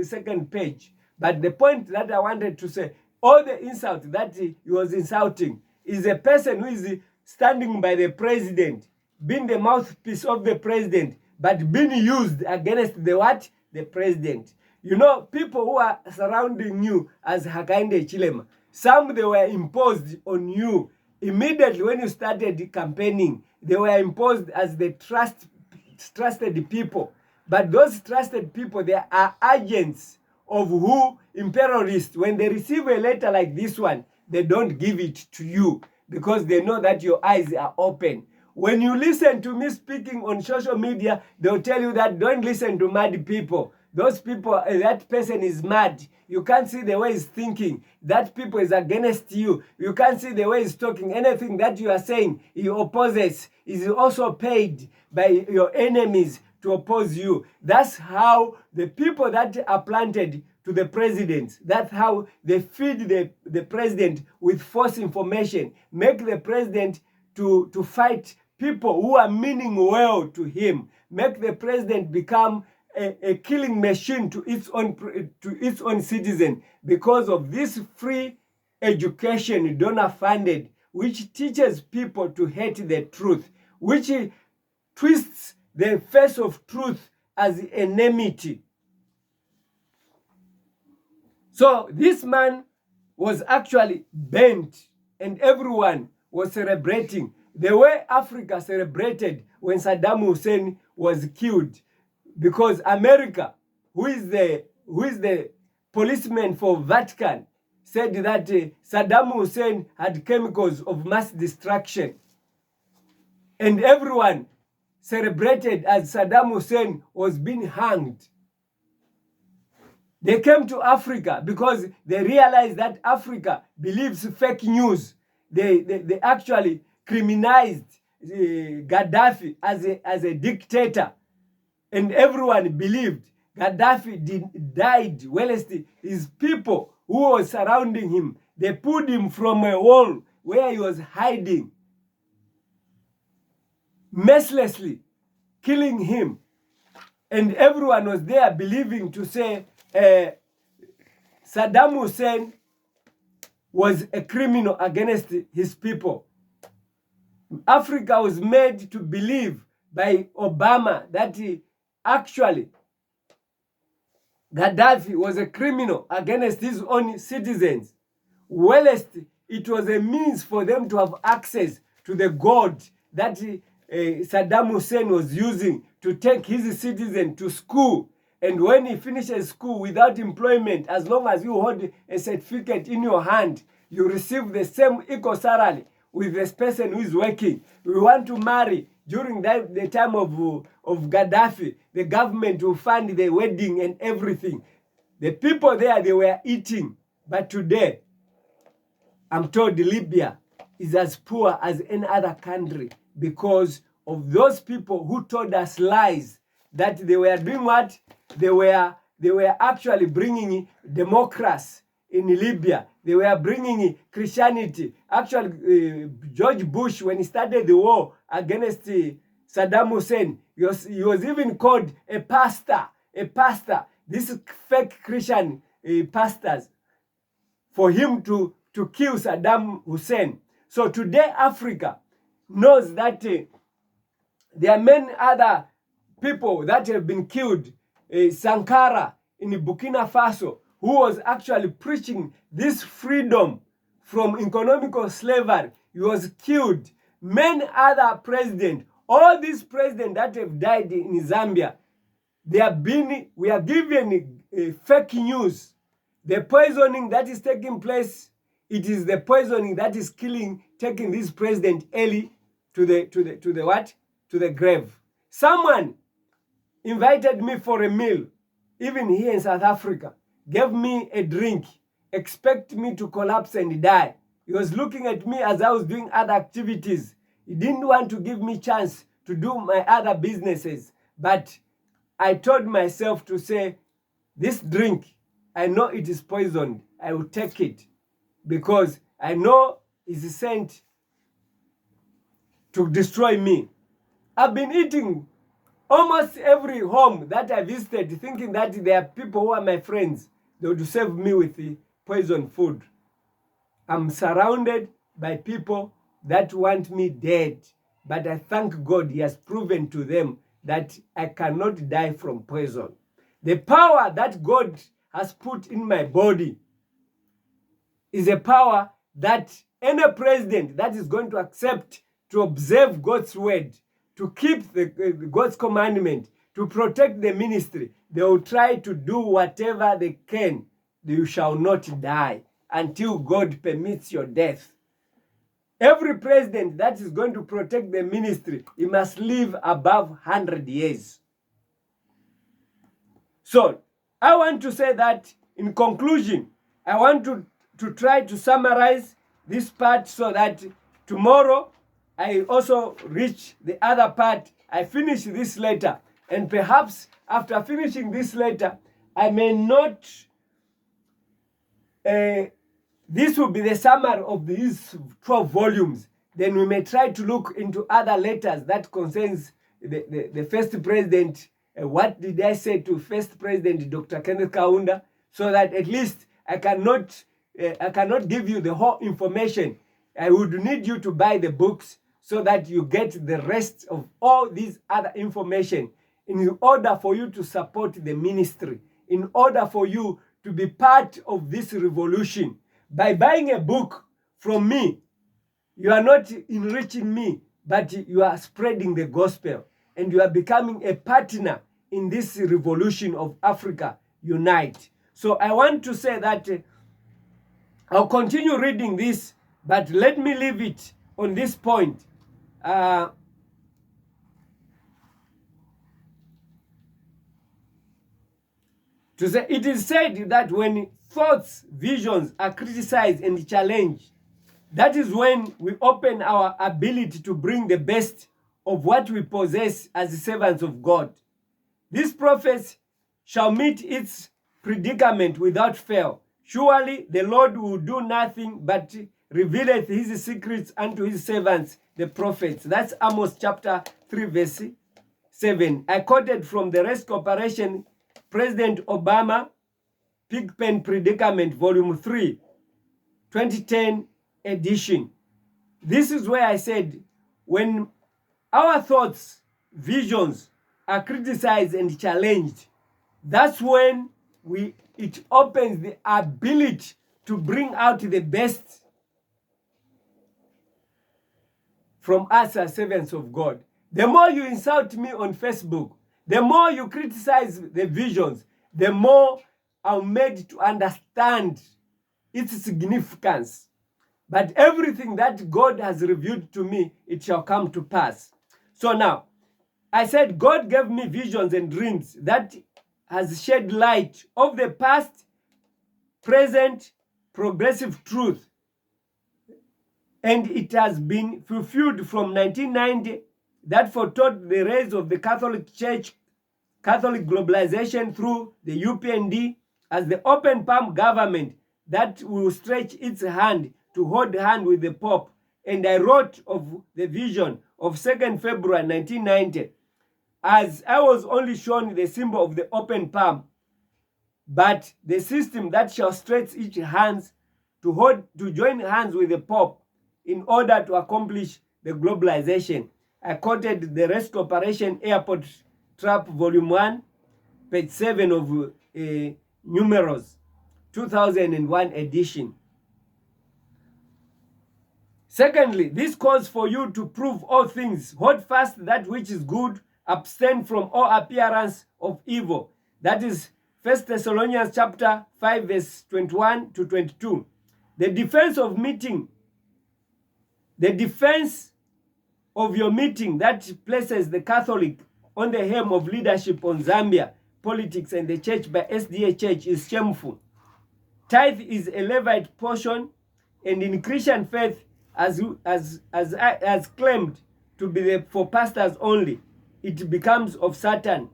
second page, but the point that I wanted to say, all the insult that he was insulting is a person who is standing by the president, being the mouthpiece of the president, but being used against the what? The president. You know, people who are surrounding you as Hakainde Chilema, some they were imposed on you immediately when you started campaigning. They were imposed as the trusted people. But those trusted people, they are agents of who? Imperialists. When they receive a letter like this one, they don't give it to you because they know that your eyes are open. When you listen to me speaking on social media, they'll tell you that don't listen to mad people. Those people, that person is mad. You can't see the way he's thinking. That people is against you. You can't see the way he's talking. Anything that you are saying, he opposes. Is also paid by your enemies to oppose you. That's how the people that are planted to the president, that's how they feed the president with false information, make the president to fight people who are meaning well to him, make the president become a killing machine to its own citizen because of this free education donor funded, which teaches people to hate the truth, which twists the face of truth as enmity. So this man was actually bent, and everyone was celebrating the way Africa celebrated when Saddam Hussein was killed, because America, who is the policeman for Vatican, said that Saddam Hussein had chemicals of mass destruction, and everyone celebrated as Saddam Hussein was being hanged. They came to Africa because they realized that Africa believes fake news. They actually criminalized Gaddafi as a dictator. And everyone believed Gaddafi died. Well, his people who were surrounding him, they pulled him from a wall where he was hiding mercilessly. killing him. And everyone was there believing to say Saddam Hussein was a criminal against his people. Africa was made to believe by Obama that actually Gaddafi was a criminal against his own citizens. Whilst it was a means for them to have access to the God that Saddam Hussein was using to take his citizens to school. And when he finishes school without employment, as long as you hold a certificate in your hand, you receive the same equal salary with this person who is working. We want to marry. During the time of Gaddafi, the government will fund the wedding and everything. The people there, they were eating. But today, I'm told Libya is as poor as any other country because of those people who told us lies that they were doing what? They were actually bringing democracy in Libya. They were bringing Christianity. Actually, George Bush, when he started the war against Saddam Hussein, he was even called a pastor. A pastor. These fake Christian pastors for him to kill Saddam Hussein. So today Africa knows that there are many other people that have been killed. Sankara in Burkina Faso, who was actually preaching this freedom from economical slavery, he was killed. Many other presidents, all these presidents that have died in Zambia, we are given fake news. The poisoning that is taking place, it is the poisoning that is taking this president early to the grave. Someone invited me for a meal, even here in South Africa, gave me a drink, expect me to collapse and die. He was looking at me as I was doing other activities. He didn't want to give me chance to do my other businesses. But I told myself to say, this drink, I know it is poisoned. I will take it because I know it's sent to destroy me. I've been eating almost every home that I visited, thinking that there are people who are my friends. They would serve me with the poison food. I'm surrounded by people that want me dead. But I thank God he has proven to them that I cannot die from poison. The power that God has put in my body is a power that any president that is going to accept to observe God's word, to keep God's commandment, to protect the ministry, they will try to do whatever they can. You shall not die until God permits your death. Every president that is going to protect the ministry, he must live above 100 years. So, I want to say that in conclusion, I want to try to summarize this part so that tomorrow I also reach the other part. I finish this letter, and perhaps after finishing this letter, I may not, this will be the summary of these 12 volumes. Then we may try to look into other letters that concerns the first president. What did I say to first president Dr. Kenneth Kaunda, so that at least I cannot give you the whole information. I would need you to buy the books so that you get the rest of all these other information in order for you to support the ministry, in order for you to be part of this revolution. By buying a book from me, you are not enriching me, but you are spreading the gospel, and you are becoming a partner in this revolution of Africa Unite. So I want to say that I'll continue reading this, but let me leave it on this point. To say, it is said that when thoughts, visions are criticized and challenged, that is when we open our ability to bring the best of what we possess as the servants of God. This prophet shall meet its predicament without fail. Surely the Lord will do nothing but revealeth his secrets unto his servants, the prophets. That's Amos chapter 3 verse 7. I quoted from the Rescue Operation, President Obama, Pigpen Predicament, Volume 3, 2010 edition. This is where I said, when our thoughts, visions are criticized and challenged, that's when it opens the ability to bring out the best from us as servants of God. The more you insult me on Facebook, the more you criticize the visions, the more I'm made to understand its significance. But everything that God has revealed to me, it shall come to pass. So now, I said God gave me visions and dreams that has shed light of the past, present, progressive truth. And it has been fulfilled from 1990 that foretold the rise of the Catholic Church, Catholic globalization through the UPND as the open palm government that will stretch its hand to hold hand with the Pope. And I wrote of the vision of 2nd February 1990 as I was only shown the symbol of the open palm, but the system that shall stretch its hands to join hands with the Pope in order to accomplish the globalization. I quoted the Rescue Operation Airport Trap Volume 1, page 7 of Numerous, 2001 edition. Secondly, this calls for you to prove all things, hold fast that which is good, abstain from all appearance of evil. That is 1 Thessalonians chapter 5, verse 21 to 22. The defense of your meeting that places the Catholic on the helm of leadership on Zambia, politics, and the church by SDA Church is shameful. Tithe is a Levite portion, and in Christian faith, as claimed to be for pastors only, it becomes of Satan.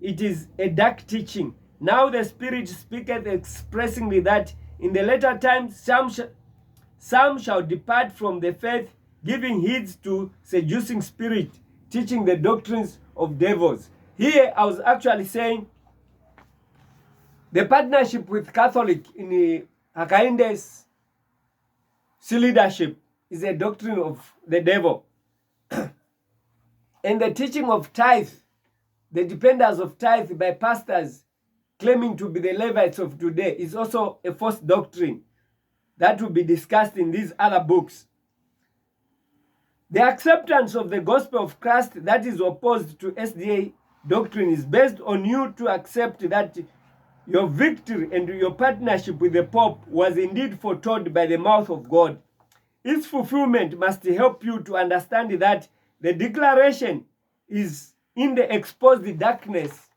It is a dark teaching. Now the Spirit speaketh expressingly that in the latter times some shall depart from the faith, giving heed to seducing spirit, teaching the doctrines of devils. Here I was actually saying the partnership with Catholic in Hakainde's leadership is a doctrine of the devil. And the teaching of tithe, the dependence of tithe by pastors claiming to be the Levites of today, is also a false doctrine that will be discussed in these other books. The acceptance of the gospel of Christ that is opposed to SDA doctrine is based on you to accept that your victory and your partnership with the Pope was indeed foretold by the mouth of God. Its fulfillment must help you to understand that the declaration is in the exposed darkness.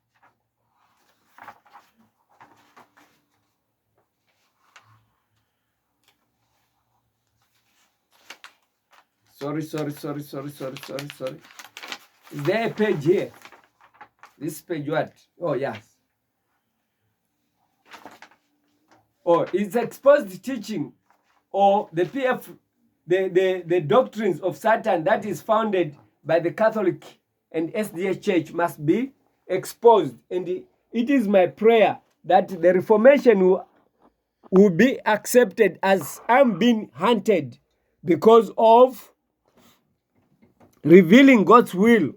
Sorry. Is there a page here? This page what? Oh, yes. Or it's exposed teaching, or the PF, the doctrines of Satan that is founded by the Catholic and SDA Church must be exposed. And it is my prayer that the Reformation will be accepted as I'm being hunted because of revealing God's will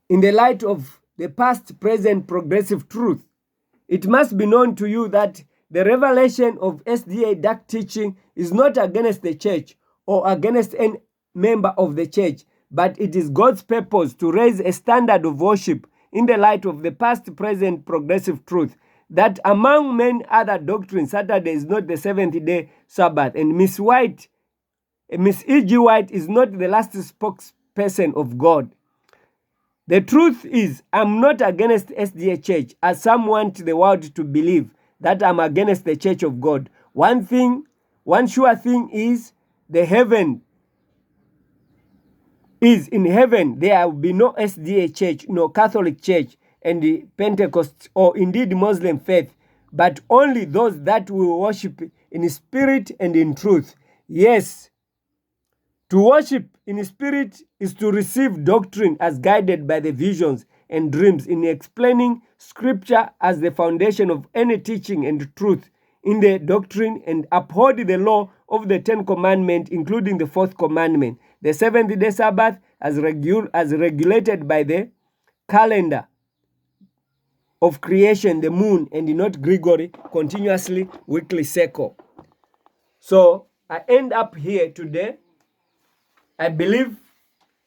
in the light of the past, present, progressive truth. It must be known to you that the revelation of SDA dark teaching is not against the church or against any member of the church, but it is God's purpose to raise a standard of worship in the light of the past, present, progressive truth, that among many other doctrines, Saturday is not the seventh-day Sabbath, and Miss E.G. White is not the last spokesperson of God. The truth is, I'm not against SDA Church, as some want the world to believe that I'm against the Church of God. One sure thing is, in heaven there will be no SDA Church, no Catholic Church, and the Pentecost, or indeed Muslim faith, but only those that will worship in spirit and in truth. Yes, To worship in spirit is to receive doctrine as guided by the visions and dreams in explaining scripture as the foundation of any teaching and truth in the doctrine, and uphold the law of the 10 Commandments, including the 4th commandment, the 7th-day Sabbath as regulated by the calendar of creation, the moon, and not Gregory, continuously weekly cycle. So I end up here today. I believe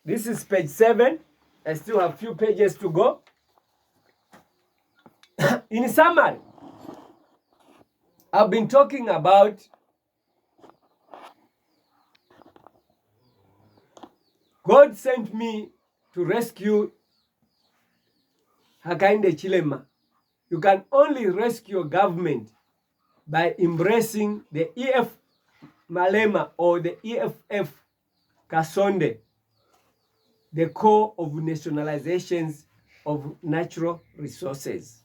this is page 7. I still have a few pages to go. In summary, I've been talking about God sent me to rescue Hakainde Chilema. You can only rescue government by embracing the EFF Malema or the EFF Kasonde, the core of nationalizations of natural resources.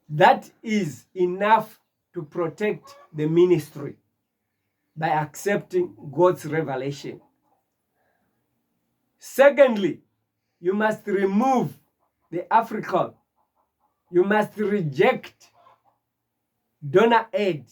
That is enough to protect the ministry by accepting God's revelation. Secondly, you must remove the African. You must reject donor aid.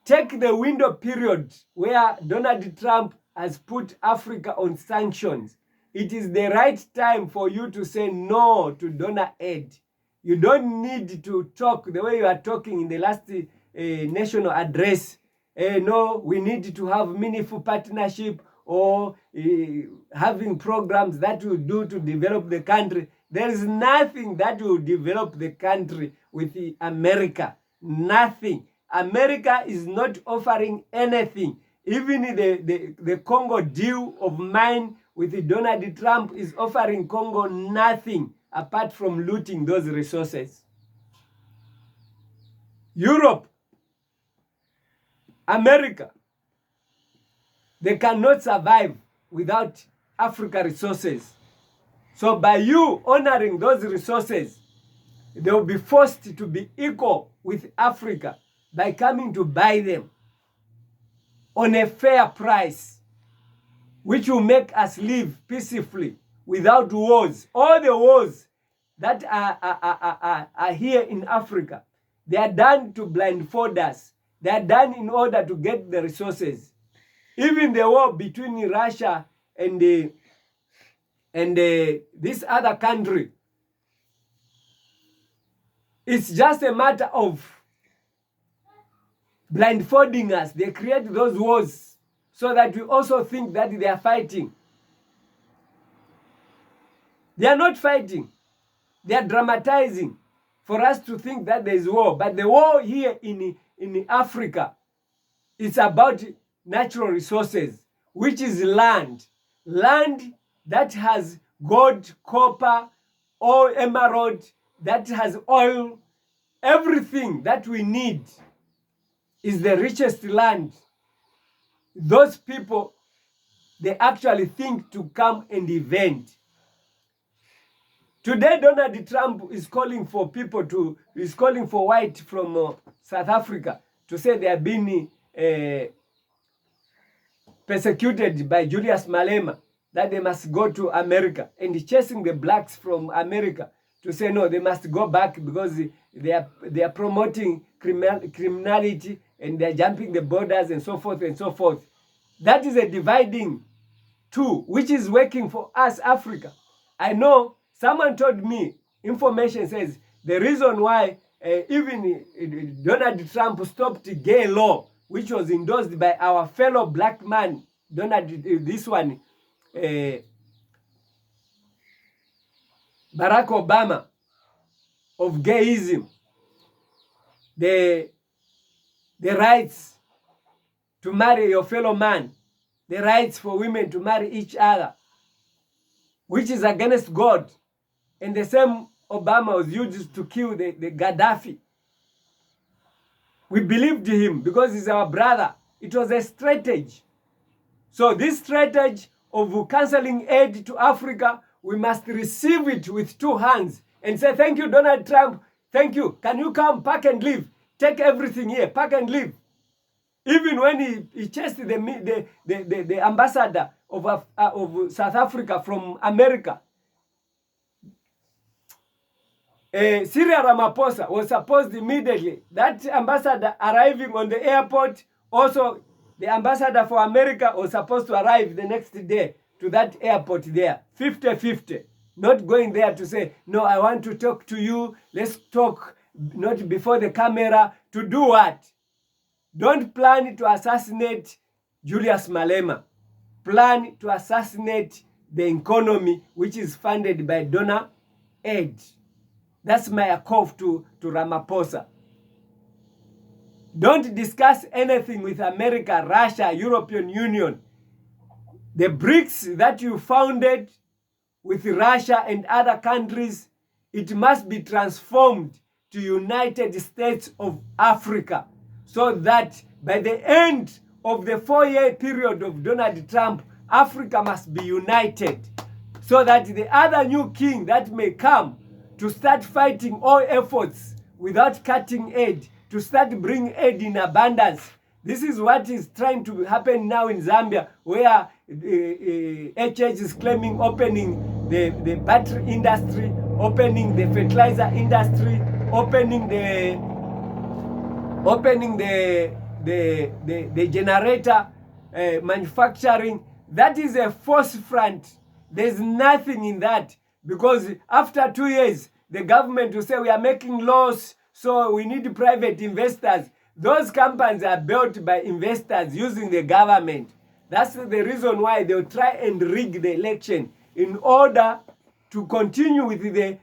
Take the window period where Donald Trump has put Africa on sanctions. It is the right time for you to say no to donor aid. You don't need to talk the way you are talking in the last national address. No, we need to have meaningful partnership or having programs that will do to develop the country. There is nothing that will develop the country with America. Nothing. America is not offering anything. Even the Congo deal of mine with Donald Trump is offering Congo nothing apart from looting those resources. Europe, America, they cannot survive without Africa resources. So by you honoring those resources, they will be forced to be equal with Africa by coming to buy them on a fair price, which will make us live peacefully without wars. All the wars that are here in Africa, they are done to blindfold us. They are done in order to get the resources. Even the war between Russia and this other country, it's just a matter of blindfolding us. They create those wars so that we also think that they are fighting. They are not fighting. They are dramatizing for us to think that there is war. But the war here in Africa is about natural resources, which is land. Land that has gold, copper, or emerald, that has oil. Everything that we need is the richest land. Those people, they actually think to come and invent. Today, Donald Trump is calling for white from South Africa to say they are being persecuted by Julius Malema, that they must go to America, and chasing the blacks from America to say no, they must go back because they are promoting criminality and they are jumping the borders and so forth and so forth. That is a dividing tool which is working for us, Africa. I know someone told me, information says the reason why even Donald Trump stopped gay law, which was endorsed by our fellow black man, Barack Obama, of gayism, the rights to marry your fellow man, the rights for women to marry each other, which is against God. And the same Obama was used to kill the Gaddafi. We believed him because he's our brother. It was a strategy. So this strategy of canceling aid to Africa, we must receive it with two hands and say, thank you, Donald Trump. Thank you. Can you come, pack and leave? Take everything here, pack and leave. Even when he chased the ambassador of South Africa from America, Cyril Ramaphosa was supposed immediately, that ambassador arriving on the airport, also the ambassador for America was supposed to arrive the next day to that airport there, 50-50. Not going there to say, no, I want to talk to you, let's talk, not before the camera. To do what? Don't plan to assassinate Julius Malema. Plan to assassinate the economy which is funded by donor aid. That's my call to Ramaphosa. Don't discuss anything with America, Russia, European Union. The BRICS that you founded with Russia and other countries, it must be transformed to United States of Africa, so that by the end of the 4-year period of Donald Trump, Africa must be united, so that the other new king that may come to start fighting all efforts without cutting aid, to start bringing aid in abundance. This is what is trying to happen now in Zambia, where HH is claiming opening the battery industry, opening the fertilizer industry, opening the generator manufacturing. That is a false front. There's nothing in that, because after 2 years, the government will say we are making laws, so we need private investors. Those companies are built by investors using the government. That's the reason why they'll try and rig the election in order to continue with the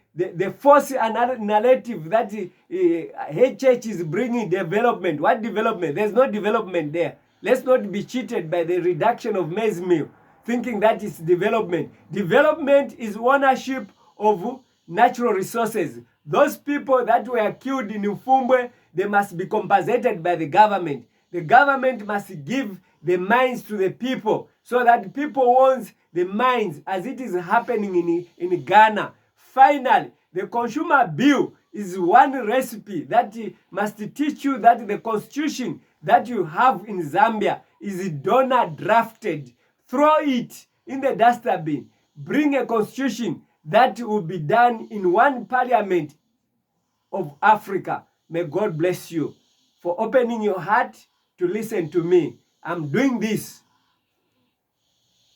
false narrative that HH is bringing development. What development? There's no development there. Let's not be cheated by the reduction of maize meal, thinking that it's development. Development is ownership of natural resources. Those people that were killed in Mfumbwe, they must be compensated by the government. The government must give the mines to the people, so that people want the mines, as it is happening in Ghana. Finally, the consumer bill is one recipe that must teach you that the constitution that you have in Zambia is donor drafted. Throw it in the dustbin. Bring a constitution that will be done in one parliament of Africa. May God bless you for opening your heart to listen to me. I'm doing this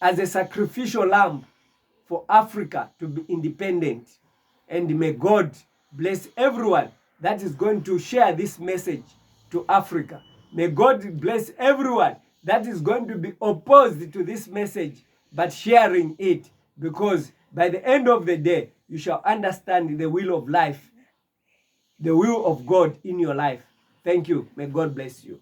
as a sacrificial lamb for Africa to be independent. And may God bless everyone that is going to share this message to Africa. May God bless everyone that is going to be opposed to this message, but sharing it, because by the end of the day, you shall understand the will of life, the will of God in your life. Thank you. May God bless you.